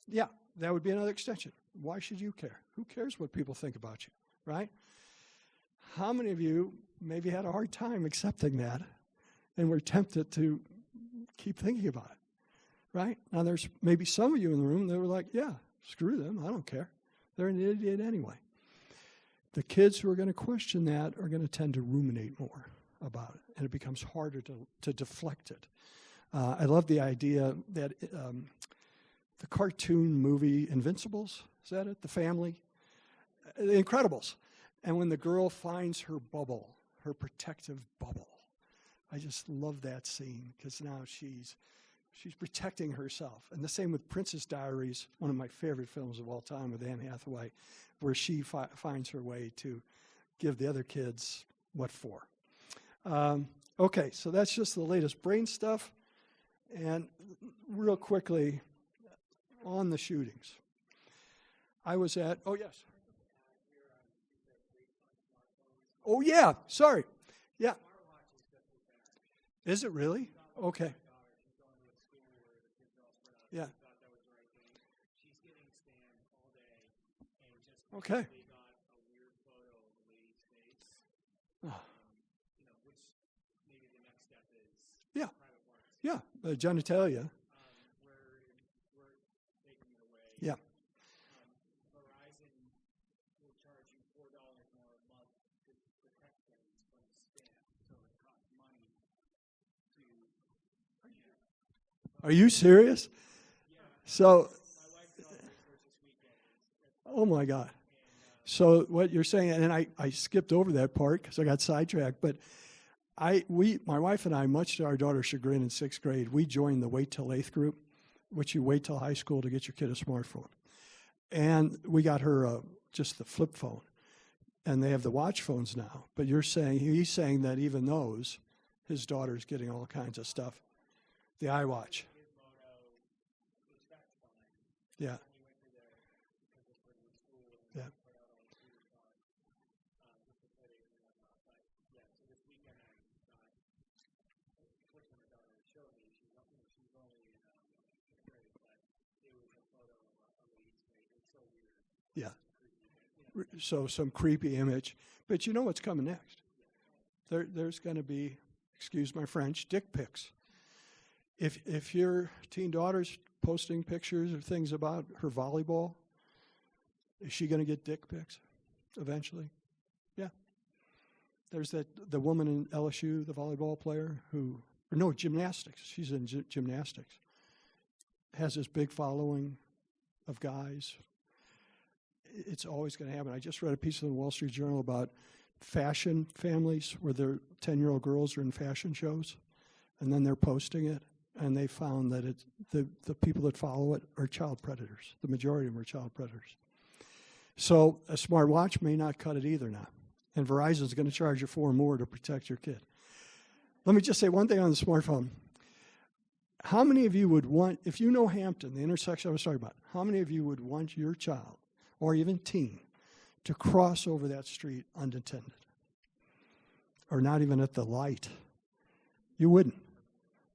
Yeah, that would be another extension. Why should you care? Who cares what people think about you, right? How many of you maybe had a hard time accepting that and were tempted to keep thinking about it, right? Now, there's maybe some of you in the room that were like, yeah, screw them. I don't care. They're an idiot anyway. The kids who are going to question that are going to tend to ruminate more about it, and it becomes harder to deflect it. I love the idea that the cartoon movie Invincibles, is that it? The Family? The Incredibles. And when the girl finds her bubble, her protective bubble, I just love that scene because now she's protecting herself. And the same with Princess Diaries, one of my favorite films of all time with Anne Hathaway, where she finds her way to give the other kids what for. Okay, so that's just the latest brain stuff. And real quickly, on the shootings. I was at, oh yes. Oh yeah, sorry. Yeah. Is it really? Okay. Yeah. Okay. Yeah. Yeah. Genitalia. Yeah. Verizon will charge you $4 more a month to protect things from spam, so it costs money to. Are you serious? Yeah. So. My wife saw this weekend. Oh my God. So what you're saying, and I skipped over that part because I got sidetracked, but my wife and I, much to our daughter's chagrin in 6th grade, we joined the Wait Till 8th group, which you wait till high school to get your kid a smartphone. And we got her just the flip phone. And they have the watch phones now. But he's saying that even those, his daughter's getting all kinds of stuff. The iWatch. Yeah. Yeah. Yeah. So some creepy image. But you know what's coming next? There's going to be, excuse my French, dick pics. If your teen daughter's posting pictures or things about her volleyball, is she going to get dick pics eventually? Yeah. There's the woman in LSU, the volleyball player gymnastics. She's in gymnastics. Has this big following of guys. It's always going to happen. I just read a piece in the Wall Street Journal about fashion families where their 10-year-old girls are in fashion shows, and then they're posting it, and they found that the people that follow it are child predators. The majority of them are child predators. So a smart watch may not cut it either now, and Verizon's going to charge you $4 more to protect your kid. Let me just say one thing on the smartphone. How many of you would want, if you know Hampton, the intersection I was talking about, how many of you would want your child or even teen to cross over that street unattended or not even at the light? You wouldn't.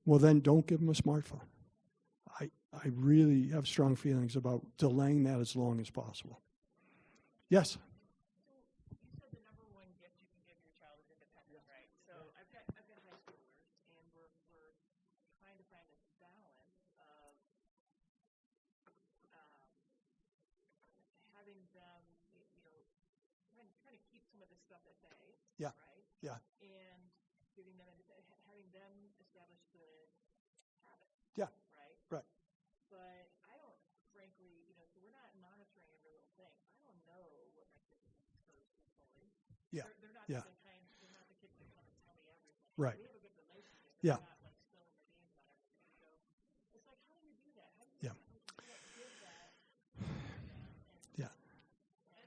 Well, then don't give them a smartphone. I really have strong feelings about delaying that as long as possible. Yes? You said the number one gift you can give your child is independence, right? So I've got high schoolers, and we're trying to find this balance of having them, trying to keep some of this stuff at bay, Yeah. right? Yeah. And giving them, having them establish good habits. Yeah. Right? Right. But I don't, frankly, so we're not monitoring every little thing. I don't know what my kids are exposed to fully. Yeah. They're not Yeah. they're not the kids that come and tell me everything. Right. We have a good relationship. Yeah. They're not like spilling their beans on everything. So it's like, how do you do that? How do you Yeah. give that? Yeah.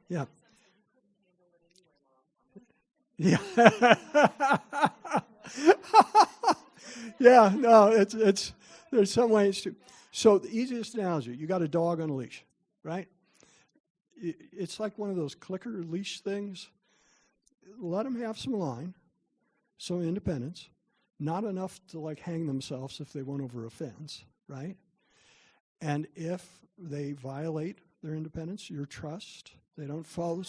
Yeah. You couldn't handle it anyway, Mom. Yeah. Yeah, no, it's there's some ways to. So the easiest analogy, you got a dog on a leash, right? It's like one of those clicker leash things. Let them have some line, So independence, not enough to like hang themselves if they went over a fence, right? And if they violate their independence, your trust, they don't follow.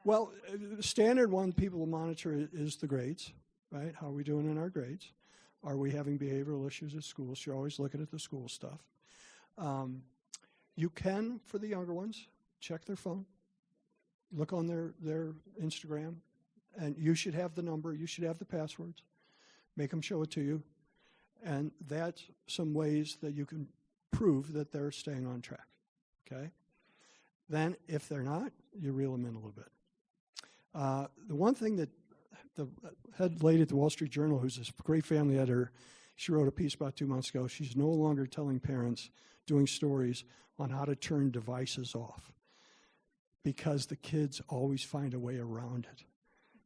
Well, the standard one people monitor is the grades, right? How are we doing in our grades? Are we having behavioral issues at school? So you're always looking at the school stuff. You can, for the younger ones, check their phone, look on their Instagram, and you should have the number, you should have the passwords. Make them show it to you. And that's some ways that you can prove that they're staying on track, okay? Then, if they're not, you reel them in a little bit. The one thing that the head lady at the Wall Street Journal, who's this great family editor, she wrote a piece about 2 months ago. She's no longer telling parents, doing stories on how to turn devices off because the kids always find a way around it.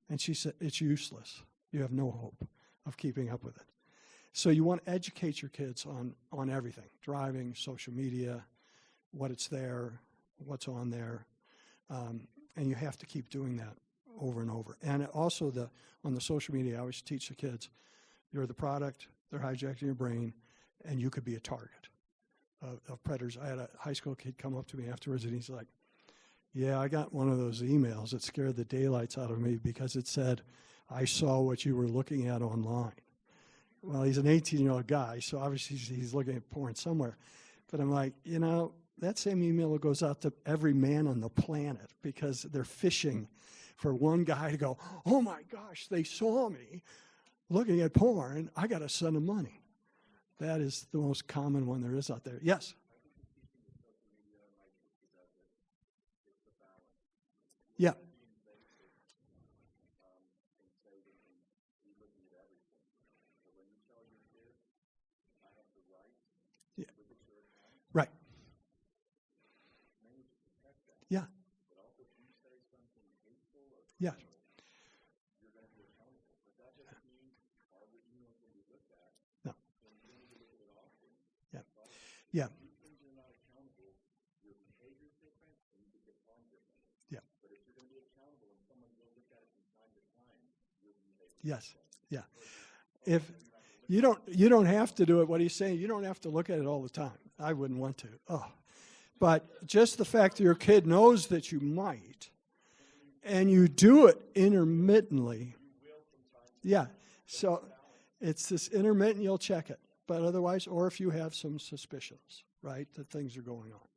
And she said, it's useless. You have no hope of keeping up with it. So you want to educate your kids on everything, driving, social media, what it's there, what's on there, and you have to keep doing that over and over. And also on the social media, I always teach the kids, you're the product, they're hijacking your brain, and you could be a target of predators. I had a high school kid come up to me afterwards, and he's like, yeah, I got one of those emails that scared the daylights out of me because it said, I saw what you were looking at online. Well, he's an 18-year-old guy, so obviously he's looking at porn somewhere. But I'm like, that same email goes out to every man on the planet because they're fishing for one guy to go, oh my gosh, they saw me looking at porn, I got to send them money. That is the most common one there is out there. Yes? Yeah. Yeah. Right. Yeah. Yeah. No. Yeah. Yeah. Yeah. Yes. Yeah. If you don't have to do it, what he's saying, you don't have to look at it all the time. I wouldn't want to. Oh. But just the fact that your kid knows that you might, and you do it intermittently. Yeah. So it's this intermittent, you'll check it. But otherwise, or if you have some suspicions, right, that things are going on.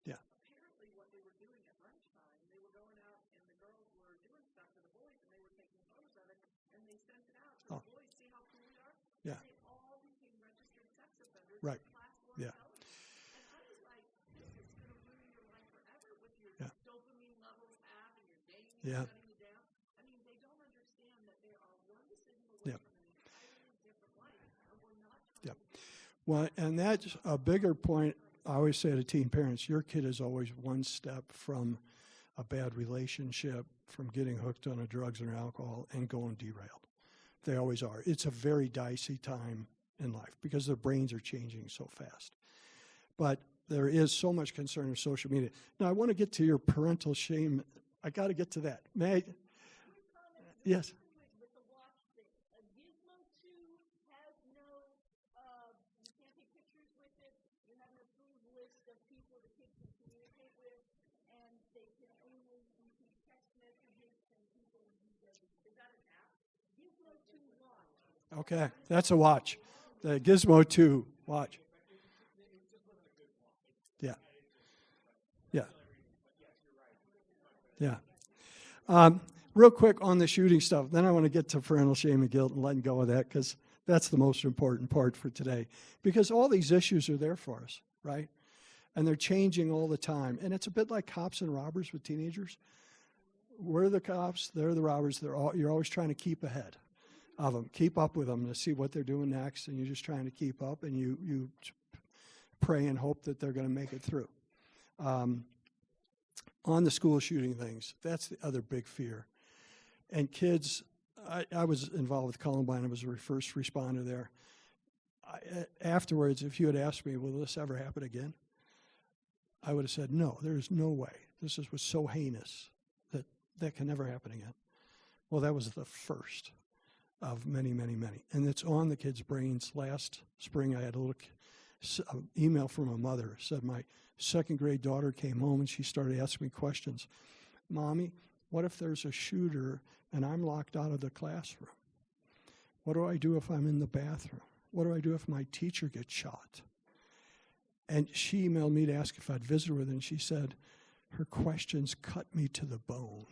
Yeah. Apparently what they were doing at lunchtime, they were going out and the girls were doing stuff to the boys and they were taking photos of it and they sent it out to the boys, see how cool we are? Yeah. And they all became registered sex offenders. Right. Class 1 Yeah. felonies. And I was like, this is going to ruin your life forever with your dopamine levels half and your days shutting you down. I mean, they don't understand that they are one decision away from an entirely different life and we're not trying to do that. Well, and that's a bigger point. I always say to teen parents, your kid is always one step from a bad relationship, from getting hooked on drugs or alcohol and going derailed. They always are. It's a very dicey time in life because their brains are changing so fast. But there is so much concern with social media. Now, I want to get to your parental shame. I got to get to that. May I? Yes. With the watch thing, Gizmo 2 has no, you can't take pictures with it. You have an approved list of people the kids can communicate with, and they can only receive text messages from people who does it. Is that an app? Gizmo 2 watch. Okay, that's a watch. The Gizmo 2 watch. Yeah. Yeah. Yeah. Real quick on the shooting stuff, then I want to get to parental shame and guilt and letting go of that because that's the most important part for today. Because all these issues are there for us, right? And they're changing all the time. And it's a bit like cops and robbers with teenagers. We're the cops, they're the robbers. You're always trying to keep ahead of them, keep up with them to see what they're doing next, and you're just trying to keep up, and you pray and hope that they're going to make it through. On the school shooting things, that's the other big fear. And kids, I was involved with Columbine. I was a first responder there. Afterwards, if you had asked me, will this ever happen again? I would have said, no, there is no way. This was so heinous that that can never happen again. Well, that was the first of many, many, many. And it's on the kids' brains. Last spring, I had a little email from a mother. Said, my second grade daughter came home and she started asking me questions. Mommy, what if there's a shooter and I'm locked out of the classroom? What do I do if I'm in the bathroom? What do I do if my teacher gets shot? And she emailed me to ask if I'd visit with her, and she said, her questions cut me to the bone.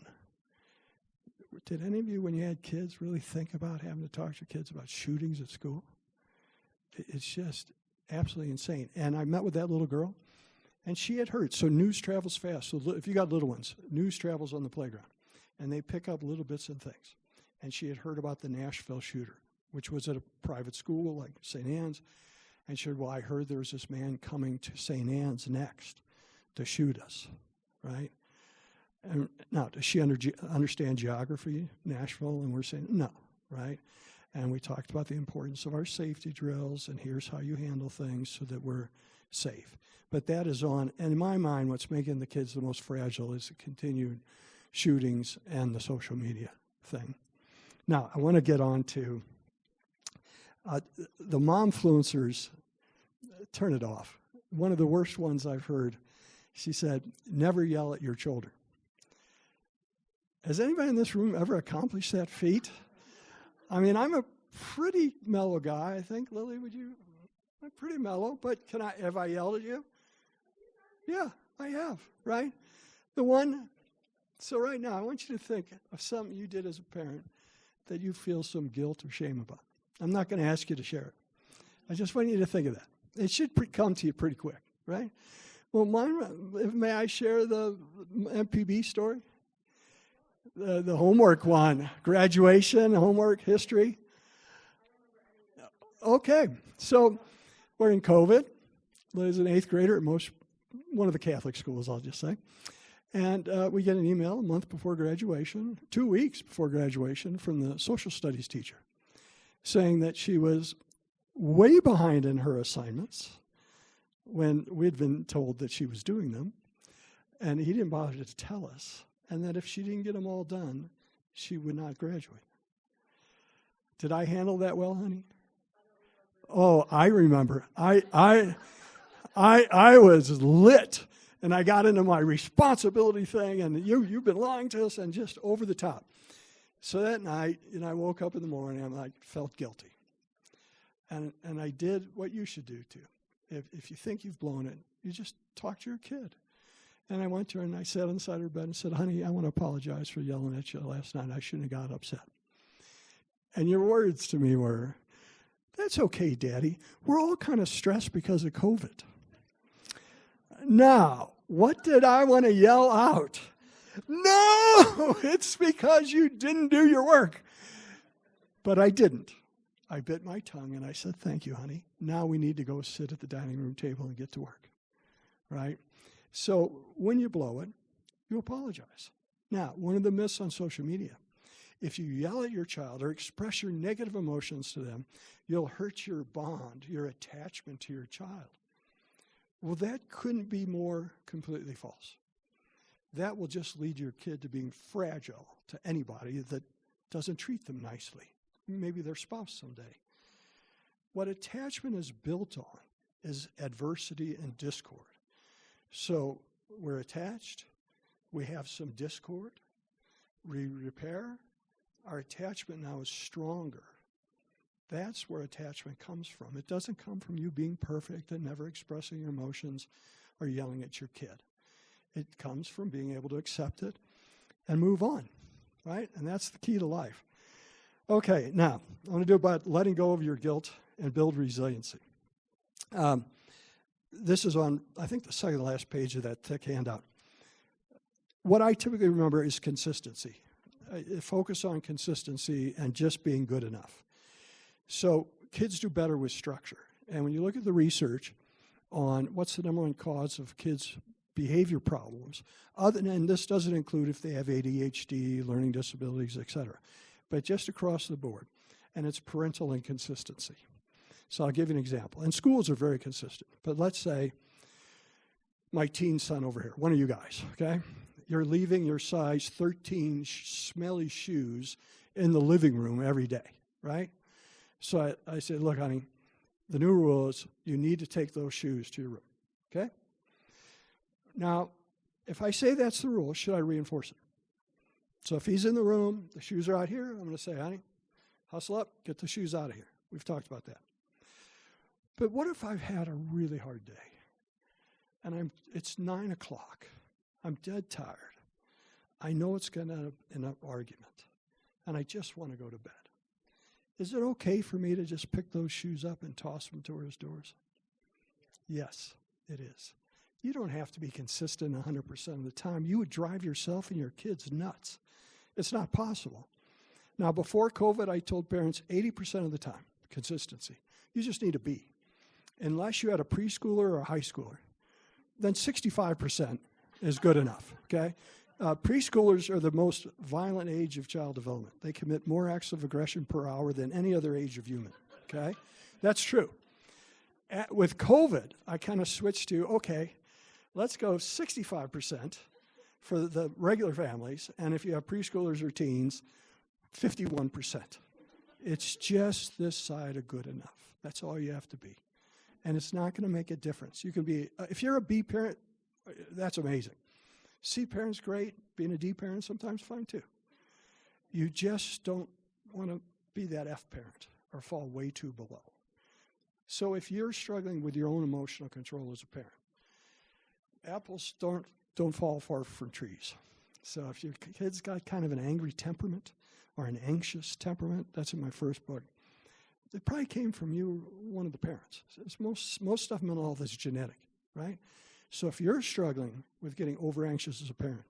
Did any of you, when you had kids, really think about having to talk to your kids about shootings at school? It's just absolutely insane. And I met with that little girl, and she had heard. So news travels fast. So if you got little ones, news travels on the playground, and they pick up little bits and things. And she had heard about the Nashville shooter, which was at a private school like St. Anne's. And she said, well, I heard there was this man coming to St. Anne's next to shoot us, right? And now, does she understand geography, Nashville? And we're saying, no, right? And we talked about the importance of our safety drills, and here's how you handle things so that we're safe. But that is on, and in my mind, what's making the kids the most fragile is the continued shootings and the social media thing. Now, I want to get on to the momfluencers. Turn it off. One of the worst ones I've heard, she said, never yell at your children. Has anybody in this room ever accomplished that feat? I mean, I'm a pretty mellow guy, I think. Lily, would you? I'm pretty mellow, but have I yelled at you? Yeah, I have, right? So right now, I want you to think of something you did as a parent that you feel some guilt or shame about. I'm not going to ask you to share it. I just want you to think of that. It should come to you pretty quick, right? Well, may I share the MPB story? The homework one, graduation, homework, history. Okay, so we're in COVID. Liz is an 8th grader at one of the Catholic schools, I'll just say. And we get an email a month before graduation, 2 weeks before graduation, from the social studies teacher saying that she was way behind in her assignments when we'd been told that she was doing them, and he didn't bother to tell us, and that if she didn't get them all done, she would not graduate. Did I handle that well, honey? Oh, I remember. I was lit, and I got into my responsibility thing, and you've been lying to us, and just over the top. So that night, I woke up in the morning, and I felt guilty. And I did what you should do too. If you think you've blown it, you just talk to your kid. And I went to her and I sat on the side of her bed and said, honey, I want to apologize for yelling at you last night. I shouldn't have got upset. And your words to me were, that's okay, Daddy. We're all kind of stressed because of COVID. Now, what did I want to yell out? No, it's because you didn't do your work. But I didn't. I bit my tongue and I said, thank you, honey. Now we need to go sit at the dining room table and get to work, right? So when you blow it, you apologize. Now, one of the myths on social media, if you yell at your child or express your negative emotions to them, you'll hurt your bond, your attachment to your child. Well, that couldn't be more completely false. That will just lead your kid to being fragile to anybody that doesn't treat them nicely. Maybe their spouse someday. What attachment is built on is adversity and discord. So we're attached, we have some discord, we repair, our attachment now is stronger. That's where attachment comes from. It doesn't come from you being perfect and never expressing your emotions or yelling at your kid. It comes from being able to accept it and move on, right? And that's the key to life. Okay, now, I want to do about letting go of your guilt and build resiliency. This is on, I think, the second to last page of that thick handout. What I typically remember is consistency. Focus on consistency and just being good enough. So kids do better with structure. And when you look at the research on what's the number one cause of kids' behavior problems, and this doesn't include if they have ADHD, learning disabilities, et cetera, but just across the board, and it's parental inconsistency. So I'll give you an example. And schools are very consistent. But let's say my teen son over here, one of you guys, okay? You're leaving your size 13 smelly shoes in the living room every day, right? So I said, look, honey, the new rule is you need to take those shoes to your room, okay? Now, if I say that's the rule, should I reinforce it? So if he's in the room, the shoes are out here, I'm going to say, honey, hustle up, get the shoes out of here. We've talked about that. But what if I've had a really hard day and it's 9 o'clock, I'm dead tired, I know it's going to end up in an argument, and I just want to go to bed. Is it okay for me to just pick those shoes up and toss them to his doors? Yes, it is. You don't have to be consistent 100% of the time. You would drive yourself and your kids nuts. It's not possible. Now, before COVID, I told parents 80% of the time, consistency. You just need to be. Unless you had a preschooler or a high schooler, then 65% is good enough, okay? Preschoolers are the most violent age of child development. They commit more acts of aggression per hour than any other age of human, okay? That's true. With COVID, I kind of switched to, okay, let's go 65% for the regular families, and if you have preschoolers or teens, 51%. It's just this side of good enough. That's all you have to be. And it's not going to make a difference. You can be, if you're a B parent, that's amazing. C parent's great. Being a D parent sometimes fine too. You just don't want to be that F parent or fall way too below. So if you're struggling with your own emotional control as a parent, apples don't fall far from trees. So if your kid's got kind of an angry temperament or an anxious temperament, that's in my first book, it probably came from you, one of the parents. It's most stuff in mental health is genetic, right? So if you're struggling with getting over-anxious as a parent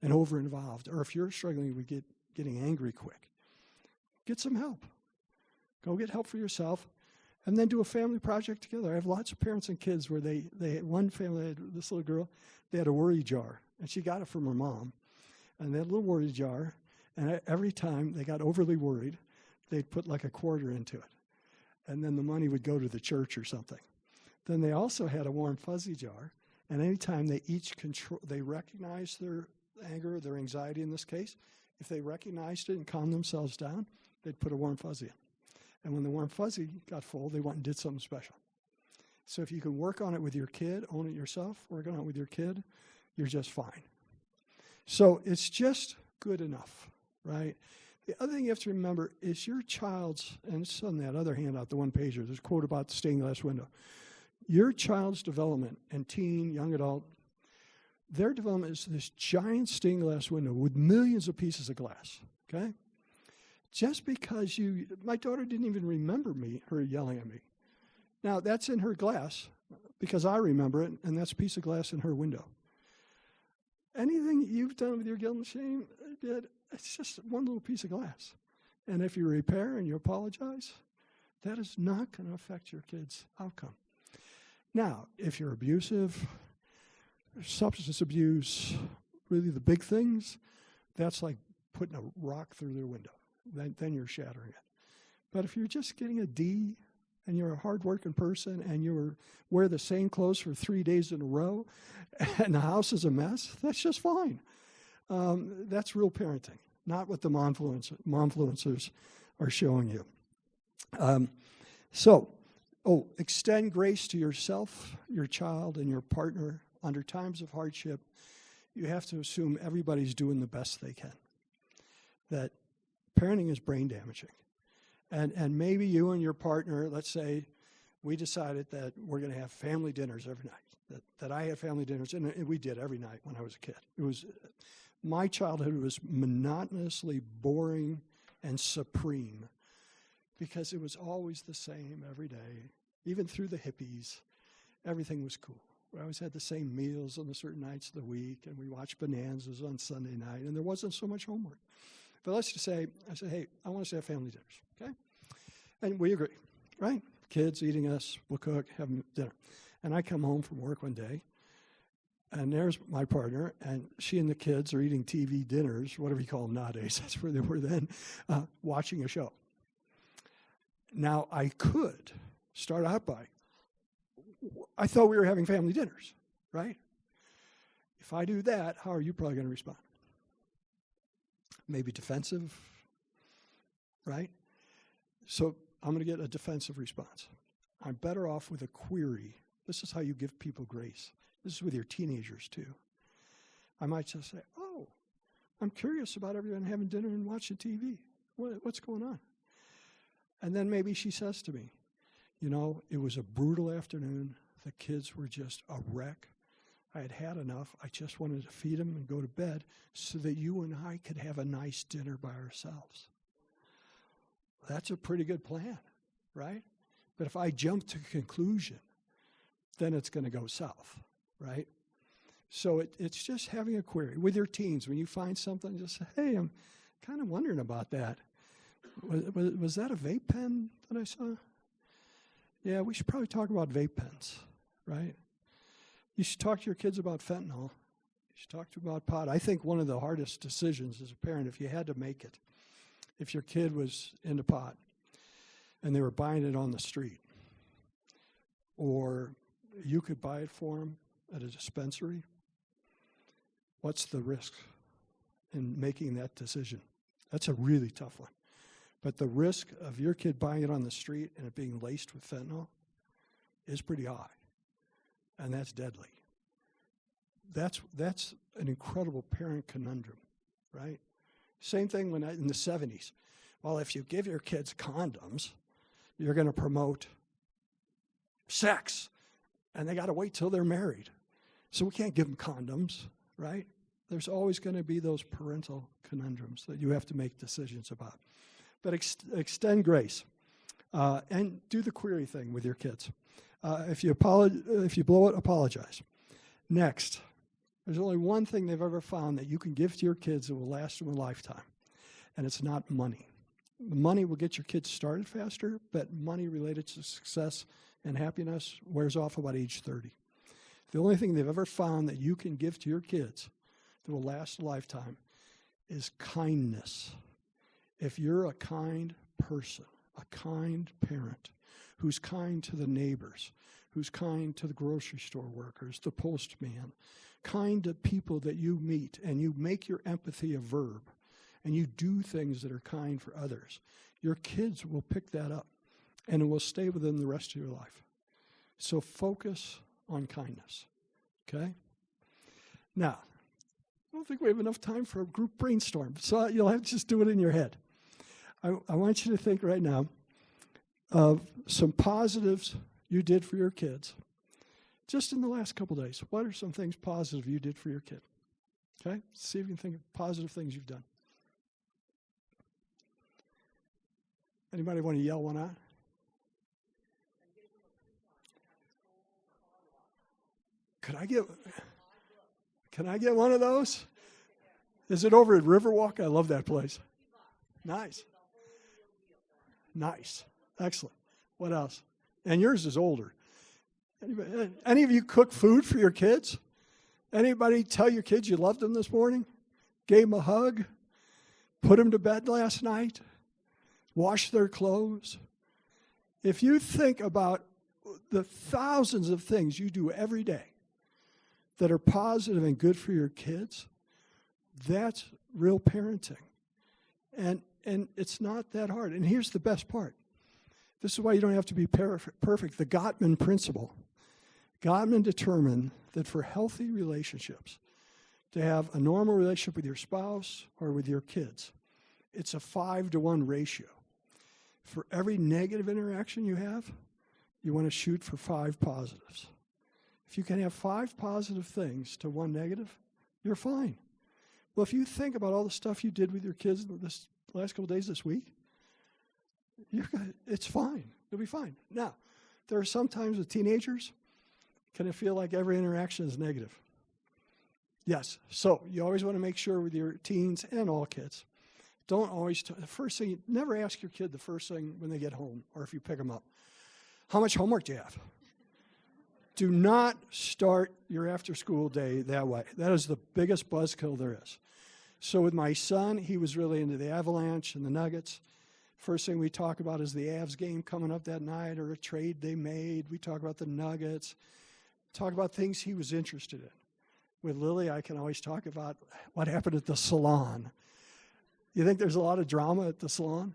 and over-involved, or if you're struggling with getting angry quick, get some help. Go get help for yourself, and then do a family project together. I have lots of parents and kids where they had one family, had this little girl, they had a worry jar, and she got it from her mom. And they had a little worry jar, and every time they got overly worried, they'd put like a quarter into it. And then the money would go to the church or something. Then they also had a warm fuzzy jar, and anytime they recognized their anger, their anxiety in this case, if they recognized it and calmed themselves down, they'd put a warm fuzzy in. And when the warm fuzzy got full, they went and did something special. So if you can work on it with your kid, own it yourself, work on it with your kid, you're just fine. So it's just good enough, right? The other thing you have to remember is your child's, and it's on that other handout, the one pager, there's a quote about the stained glass window. Your child's development and teen, young adult, their development is this giant stained glass window with millions of pieces of glass, okay? Just because my daughter didn't even remember her yelling at me. Now, that's in her glass because I remember it, and that's a piece of glass in her window. Anything you've done with your guilt and shame, it's just one little piece of glass. And if you repair and you apologize, that is not going to affect your kid's outcome. Now, if you're abusive, substance abuse, really the big things, that's like putting a rock through their window. Then you're shattering it. But if you're just getting a D and you're a hardworking person and you wear the same clothes for 3 days in a row and the house is a mess, that's just fine. That's real parenting, not what the momfluencers are showing you. Extend grace to yourself, your child, and your partner. Under times of hardship, you have to assume everybody's doing the best they can. That parenting is brain damaging. And maybe you and your partner, let's say, we decided that we're going to have family dinners every night. That I had family dinners, and we did every night when I was a kid. My childhood was monotonously boring and supreme because it was always the same every day. Even through the hippies, everything was cool. We always had the same meals on the certain nights of the week, and we watched Bonanzas on Sunday night, and there wasn't so much homework. But let's just say, I said, hey, I want us to have family dinners, okay? And we agree, right? Kids eating us, we'll cook, have dinner. And I come home from work one day, and there's my partner, and she and the kids are eating TV dinners, whatever you call them nowadays, that's where they were then, watching a show. Now, I could start out by, I thought we were having family dinners, right? If I do that, how are you probably going to respond? Maybe defensive, right? So I'm going to get a defensive response. I'm better off with a query. This is how you give people grace. This is with your teenagers too. I might just say, oh, I'm curious about everyone having dinner and watching TV. What's going on? And then maybe she says to me, you know, it was a brutal afternoon. The kids were just a wreck. I had had enough. I just wanted to feed them and go to bed so that you and I could have a nice dinner by ourselves. That's a pretty good plan, right? But if I jump to conclusion, then it's going to go south, right? So it's just having a query. With your teens, when you find something, just say, hey, I'm kind of wondering about that. Was that a vape pen that I saw? Yeah, we should probably talk about vape pens, right? You should talk to your kids about fentanyl. You should talk to them about pot. I think one of the hardest decisions as a parent, if you had to make it, if your kid was into pot and they were buying it on the street, or you could buy it for them at a dispensary, what's the risk in making that decision? That's a really tough one. But the risk of your kid buying it on the street and it being laced with fentanyl is pretty high. And that's deadly. That's an incredible parent conundrum, right? Same thing in the 70s. Well, if you give your kids condoms, you're going to promote sex. And they got to wait till they're married. So we can't give them condoms, right? There's always going to be those parental conundrums that you have to make decisions about. But extend grace and do the query thing with your kids. If you blow it, apologize. Next, there's only one thing they've ever found that you can give to your kids that will last them a lifetime, and it's not money. Money will get your kids started faster, but money related to success and happiness wears off about age 30. The only thing they've ever found that you can give to your kids that will last a lifetime is kindness. If you're a kind person, a kind parent, who's kind to the neighbors, who's kind to the grocery store workers, the postman, kind to people that you meet, and you make your empathy a verb, and you do things that are kind for others, your kids will pick that up, and it will stay with them the rest of your life. So focus on kindness, okay? Now, I don't think we have enough time for a group brainstorm, so you'll have to just do it in your head. I want you to think right now of some positives you did for your kids just in the last couple days. What are some things positive you did for your kid? Okay? See if you can think of positive things you've done. Anybody want to yell one out? Can I get one of those? Is it over at Riverwalk? I love that place. Nice. Nice. Excellent. What else? And yours is older. Any of you cook food for your kids? Anybody tell your kids you loved them this morning? Gave them a hug? Put them to bed last night? Washed their clothes? If you think about the thousands of things you do every day that are positive and good for your kids, that's real parenting. And it's not that hard. And here's the best part. This is why you don't have to be perfect. The Gottman principle. Gottman determined that for healthy relationships, to have a normal relationship with your spouse or with your kids, it's a 5-to-1 ratio. For every negative interaction you have, you want to shoot for 5 positives. If you can have 5 positive things to 1 negative, you're fine. Well, if you think about all the stuff you did with your kids this last couple days this week, it's fine. It'll be fine. Now, there are some times with teenagers, can it feel like every interaction is negative? Yes. So you always want to make sure with your teens and all kids, don't always, the first thing, never ask your kid the first thing when they get home or if you pick them up, how much homework do you have? Do not start your after-school day that way. That is the biggest buzzkill there is. So with my son, he was really into the Avalanche and the Nuggets. First thing we talk about is the Avs game coming up that night or a trade they made. We talk about the Nuggets. Talk about things he was interested in. With Lily, I can always talk about what happened at the salon. You think there's a lot of drama at the salon?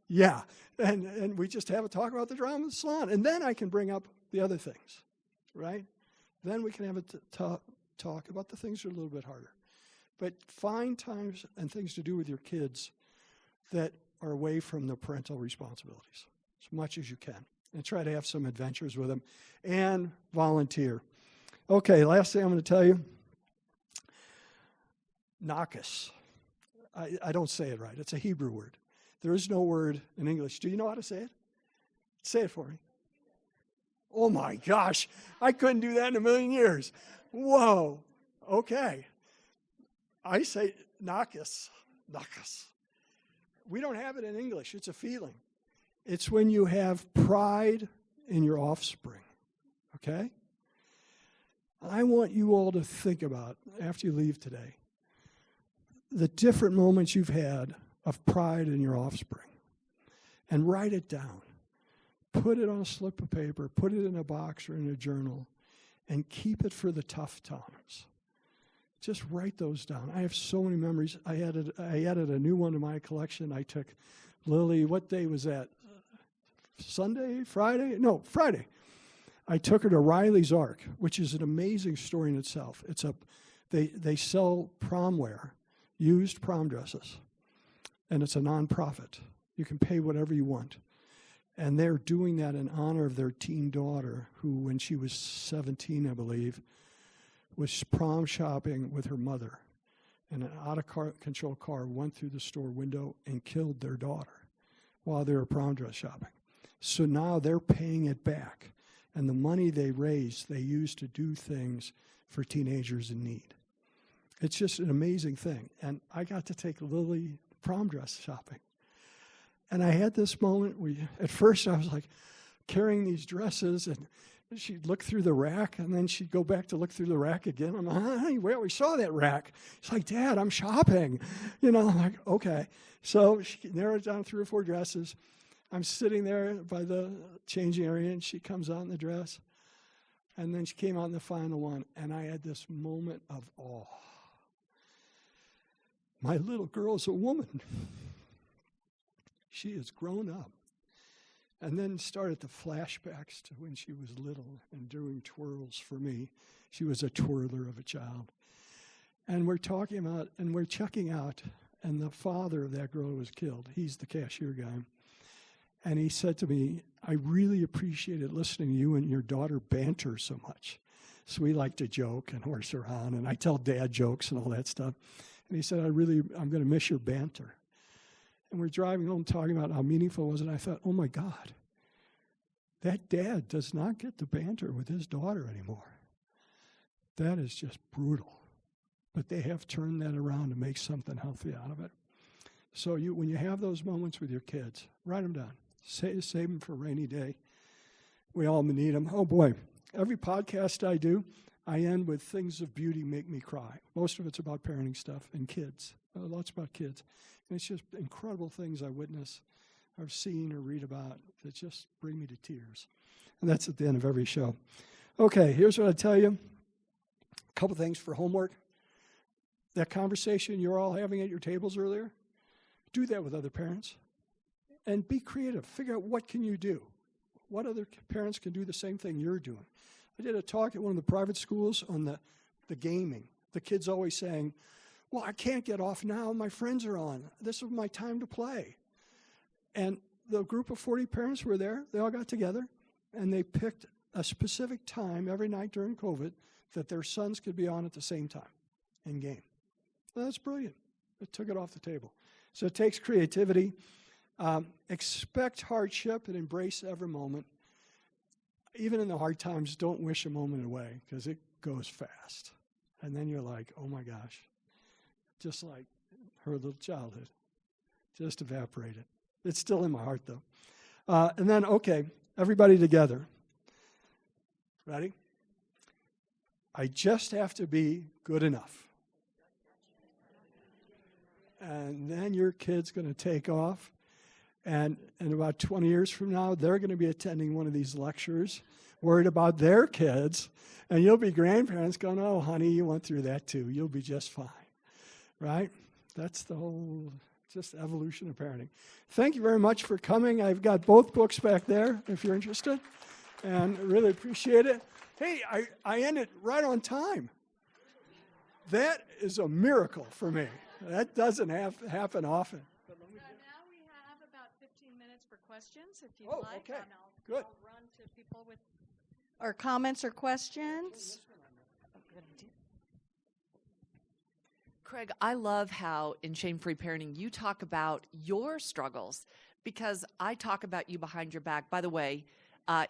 Yeah. And we just have a talk about the drama at the salon. And then I can bring up the other things, right? Then we can have a talk about the things that are a little bit harder. But find times and things to do with your kids that are away from the parental responsibilities as much as you can. And try to have some adventures with them. And volunteer. Okay, last thing I'm going to tell you. Nakas. I don't say it right. It's a Hebrew word. There is no word in English. Do you know how to say it? Say it for me. Oh my gosh. I couldn't do that in a million years. Whoa. Okay. I say nakas. Nakas. We don't have it in English. It's a feeling. It's when you have pride in your offspring. Okay? I want you all to think about, after you leave today, the different moments you've had of pride in your offspring. And write it down. Put it on a slip of paper. Put it in a box or in a journal. And keep it for the tough times. Just write those down. I have so many memories. I added a new one to my collection. I took Lily, what day was that? Sunday? Friday? No, Friday. I took her to Riley's Ark, which is an amazing story in itself. They sell prom wear, used prom dresses, and it's a nonprofit. You can pay whatever you want. And they're doing that in honor of their teen daughter, who, when she was 17, I believe, was prom shopping with her mother. And an out-of-control car went through the store window and killed their daughter while they were prom dress shopping. So now they're paying it back. And the money they raise, they use to do things for teenagers in need. It's just an amazing thing. And I got to take Lily prom dress shopping. And I had this moment where, at first I was like carrying these dresses, and she'd look through the rack, and then she'd go back to look through the rack again. I'm like, honey, we always saw that rack. She's like, Dad, I'm shopping. I'm like, okay. So she narrowed down 3 or 4 dresses. I'm sitting there by the changing area, and she comes out in the dress. And then she came out in the final one, and I had this moment of awe. My little girl's a woman. She has grown up. And then started the flashbacks to when she was little and doing twirls for me. She was a twirler of a child. And we're talking about, and we're checking out, and the father of that girl was killed. He's the cashier guy. And he said to me, I really appreciated listening to you and your daughter banter so much. So we like to joke and horse around, and I tell dad jokes and all that stuff. And he said, I'm going to miss your banter. And we're driving home talking about how meaningful it was, and I thought, oh my God, that dad does not get to banter with his daughter anymore. That is just brutal. But they have turned that around to make something healthy out of it. So when you have those moments with your kids, write them down. Save them for a rainy day. We all need them. Oh boy, every podcast I do, I end with things of beauty make me cry. Most of it's about parenting stuff and kids. Lots about kids. And it's just incredible things I witness, I've seen or read about that just bring me to tears. And that's at the end of every show. Okay, here's what I tell you. A couple things for homework. That conversation you're all having at your tables earlier, do that with other parents. And be creative. Figure out what can you do. What other parents can do the same thing you're doing. I did a talk at one of the private schools on the gaming. The kids always saying, well, I can't get off now. My friends are on. This is my time to play. And the group of 40 parents were there. They all got together, and they picked a specific time every night during COVID that their sons could be on at the same time in game. Well, that's brilliant. It took it off the table. So it takes creativity. Expect hardship and embrace every moment. Even in the hard times, don't wish a moment away because it goes fast. And then you're like, oh my gosh, just like her little childhood, just evaporated. It's still in my heart though. And then, okay, everybody together. Ready? I just have to be good enough. And then your kid's going to take off. And about 20 years from now, they're going to be attending one of these lectures, worried about their kids. And you'll be grandparents going, oh, honey, you went through that too. You'll be just fine, right? That's the whole just evolution of parenting. Thank you very much for coming. I've got both books back there if you're interested, and really appreciate it. Hey, I ended right on time. That is a miracle for me. That doesn't happen often. Now we have about 15 minutes for questions, if you'd Oh, like. okay. And Good. I'll run to people with or comments or questions. Craig, I love how in Shame-Free Parenting you talk about your struggles, because I talk about you behind your back. By the way,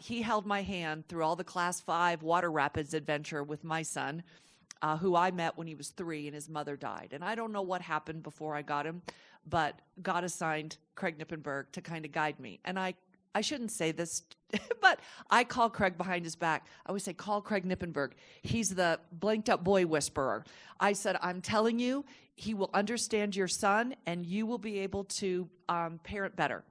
he held my hand through all the Class 5 water rapids adventure with my son, who I met when he was 3 and his mother died. And I don't know what happened before I got him, but God assigned Craig Nippenberg to kind of guide me. And I shouldn't say this, but I call Craig behind his back. I always say, call Craig Nippenberg. He's the blanked up boy whisperer. I said, I'm telling you, he will understand your son and you will be able to parent better.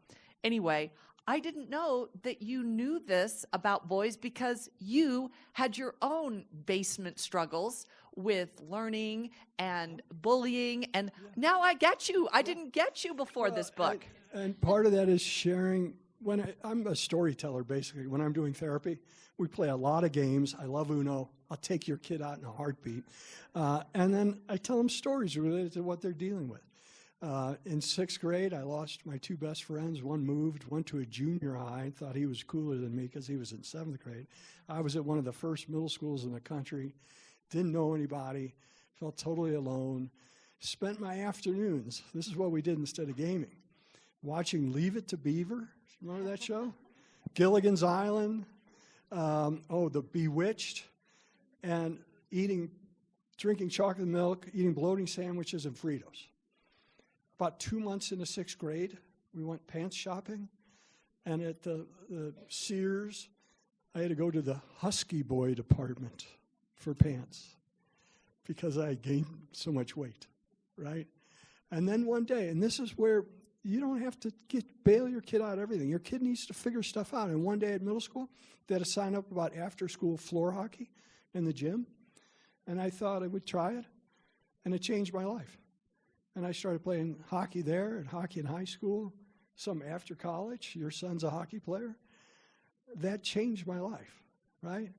Anyway, I didn't know that you knew this about boys because you had your own basement struggles with learning and bullying. And now I get you. I didn't get you before this book. And part of that is sharing. I'm a storyteller, basically. When I'm doing therapy, we play a lot of games. I love Uno. I'll take your kid out in a heartbeat. And then I tell them stories related to what they're dealing with. In 6th grade, I lost my 2 best friends. One moved, went to a junior high, and thought he was cooler than me because he was in 7th grade. I was at one of the first middle schools in the country, didn't know anybody, felt totally alone. Spent my afternoons, this is what we did instead of gaming, watching Leave It to Beaver. Remember that show? Gilligan's Island, The Bewitched, and drinking chocolate milk, eating bloating sandwiches and Fritos. About 2 months into 6th grade, we went pants shopping, and at the Sears, I had to go to the Husky Boy department for pants because I gained so much weight, right? And then one day, and this is where you don't have to bail your kid out of everything. Your kid needs to figure stuff out. And one day at middle school, they had to sign up about after-school floor hockey in the gym. And I thought I would try it, and it changed my life. And I started playing hockey there and hockey in high school, some after college. Your son's a hockey player. That changed my life, right?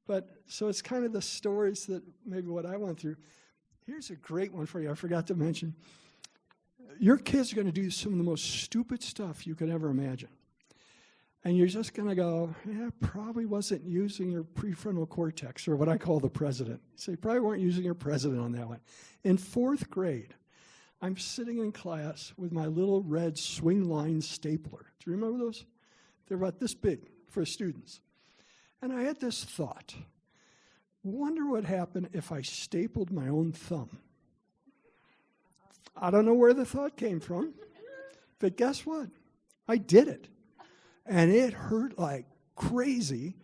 But so it's kind of the stories that maybe what I went through. Here's a great one for you I forgot to mention. Your kids are going to do some of the most stupid stuff you could ever imagine. And you're just going to go, yeah, probably wasn't using your prefrontal cortex, or what I call the president. So you probably weren't using your president on that one. In 4th grade, I'm sitting in class with my little red swing line stapler. Do you remember those? They're about this big for students. And I had this thought. Wonder what happened if I stapled my own thumb. I don't know where the thought came from, but guess what? I did it. And it hurt like crazy.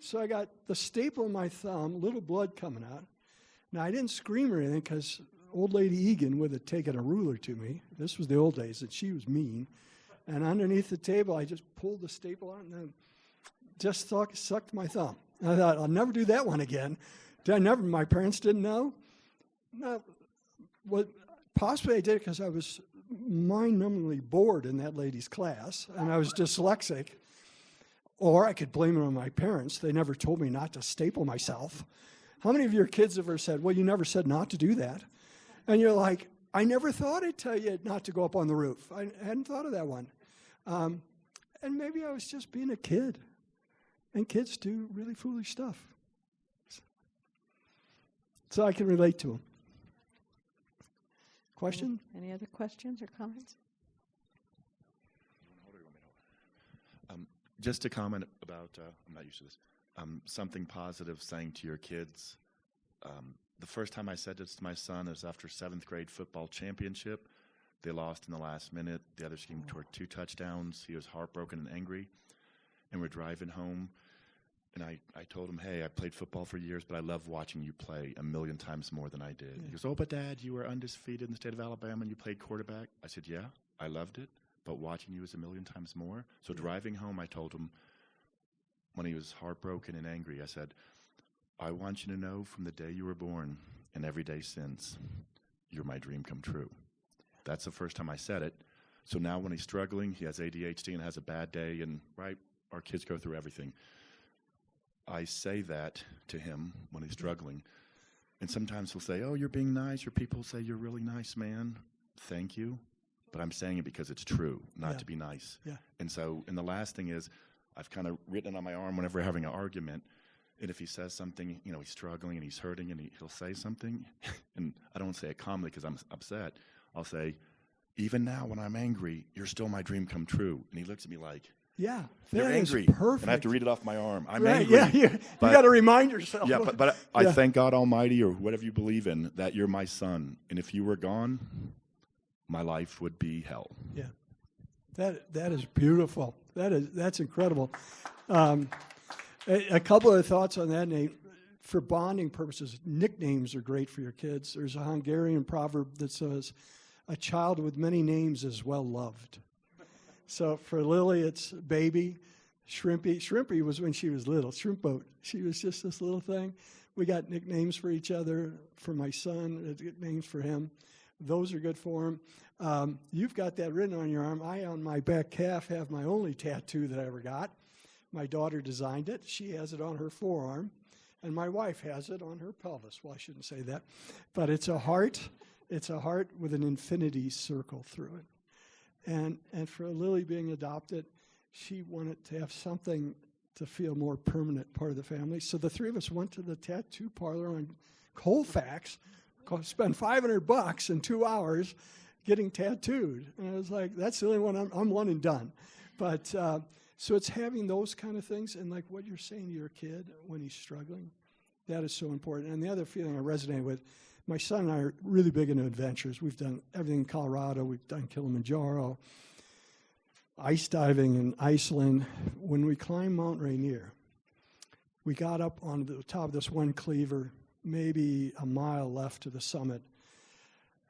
So I got the staple in my thumb, little blood coming out. Now, I didn't scream or anything because old lady Egan would have taken a ruler to me. This was the old days, and she was mean. And underneath the table, I just pulled the staple out and then just sucked my thumb. And I thought, I'll never do that one again. My parents didn't know. No, possibly I did it because I was mind-numbingly bored in that lady's class, and I was dyslexic. Or I could blame it on my parents. They never told me not to staple myself. How many of your kids have ever said, well, you never said not to do that? And you're like, I never thought I'd tell you not to go up on the roof. I hadn't thought of that one. And maybe I was just being a kid. And kids do really foolish stuff. So I can relate to them. Question? Any other questions or comments? Just a comment about, I'm not used to this, something positive saying to your kids. The first time I said this to my son is after 7th grade football championship. They lost in the last minute. The other team scored 2 touchdowns. He was heartbroken and angry. And we're driving home. And I told him, hey, I played football for years, but I love watching you play 1,000,000 times more than I did. Yeah. He goes, oh, but Dad, you were undefeated in the state of Alabama and you played quarterback. I said, yeah, I loved it. but watching you is a million times more. So driving home, I told him, when he was heartbroken and angry, I said, I want you to know from the day you were born and every day since, you're my dream come true. That's the first time I said it. So now when he's struggling, he has ADHD and has a bad day, and right, our kids go through everything. I say that to him when he's struggling. And sometimes he'll say, oh, you're being nice, or people say, you're really nice, man. Thank you. But I'm saying it because it's true, not to be nice. Yeah. And so, and the last thing is, I've kind of written it on my arm whenever we're having an argument. And if he says something, you know, he's struggling and he's hurting and he'll say something, and I don't say it calmly because I'm upset. I'll say, even now when I'm angry, you're still my dream come true. And he looks at me like, Yeah, you're that is angry. perfect. And I have to read it off my arm. I'm Right, angry. yeah, you but- got to remind yourself. Yeah, but I Yeah. thank God Almighty, or whatever you believe in, that you're my son. And if you were gone, my life would be hell. Yeah, that is beautiful. That's incredible. A couple of thoughts on that, Nate. For bonding purposes, nicknames are great for your kids. There's a Hungarian proverb that says, "A child with many names is well loved." So for Lily, it's baby. Shrimpy. Shrimpy was when she was little. Shrimp boat. She was just this little thing. We got nicknames for each other. For my son, nicknames for him. Those are good for him. You've got that written on your arm. I, on my back calf, have my only tattoo that I ever got. My daughter designed it. She has it on her forearm. And my wife has it on her pelvis. Well, I shouldn't say that. But it's a heart. It's a heart with an infinity circle through it. And for Lily being adopted, she wanted to have something to feel more permanent part of the family. So the three of us went to the tattoo parlor on Colfax, spent $500 in 2 hours getting tattooed. And I was like, that's the only one, I'm one and done. But so it's having those kind of things, and like what you're saying to your kid when he's struggling, that is so important. And the other feeling I resonate with, my son and I are really big into adventures. We've done everything in Colorado. We've done Kilimanjaro, ice diving in Iceland. When we climbed Mount Rainier, we got up on the top of this one cleaver, maybe a mile left to the summit,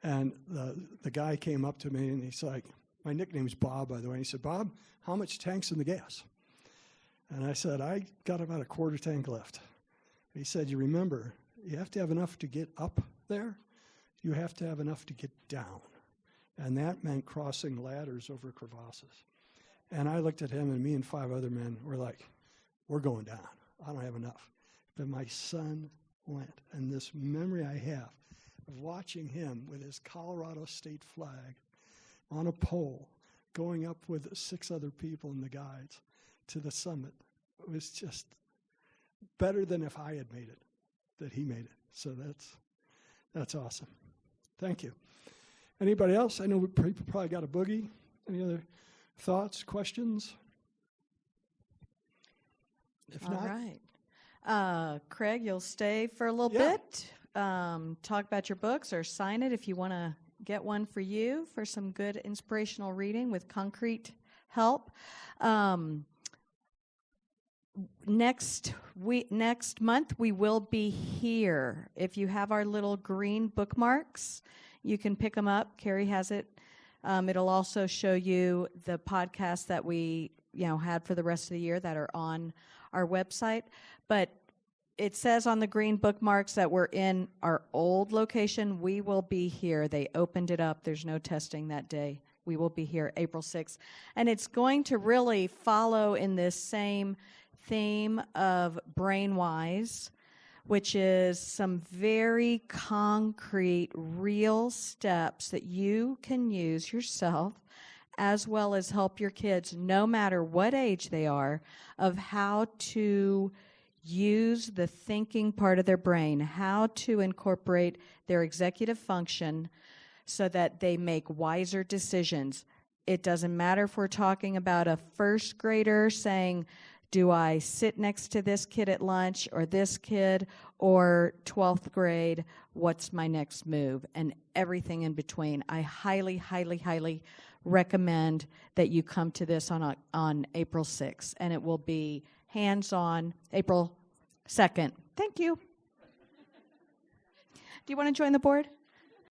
and the guy came up to me and he's like, my nickname's Bob, by the way. He said, Bob, how much tank's in the gas? And I said, I got about a quarter tank left. He said, you remember, you have to have enough to get up there. You have to have enough to get down. And that meant crossing ladders over crevasses. And I looked at him, and me and 5 other men were like, we're going down. I don't have enough. But my son went. And this memory I have of watching him with his Colorado state flag on a pole, going up with 6 other people and the guides to the summit, it was just better than if I had made it, that he made it. So that's awesome. Thank you. Anybody else? I know people probably got a boogie. Any other thoughts, questions? If All not, right. Craig, you'll stay for a little Yeah. bit. Talk about your books or sign it if you want to get one for you for some good inspirational reading with concrete help. Next month we will be here. If you have our little green bookmarks, you can pick them up. Carrie has it. It'll also show you the podcasts that we had for the rest of the year that are on our website. But it says on the green bookmarks that we're in our old location. We will be here. They opened it up. There's no testing that day. We will be here April 6th. And it's going to really follow in this same theme of Brainwise, which is some very concrete, real steps that you can use yourself as well as help your kids, no matter what age they are, of how to use the thinking part of their brain, how to incorporate their executive function so that they make wiser decisions. It doesn't matter if we're talking about a first grader saying, do I sit next to this kid at lunch or this kid, or 12th grade, what's my next move, and everything in between. I highly, highly, highly recommend that you come to this on April 6th, and it will be hands-on April 2nd. Thank you. Do you want to join the board?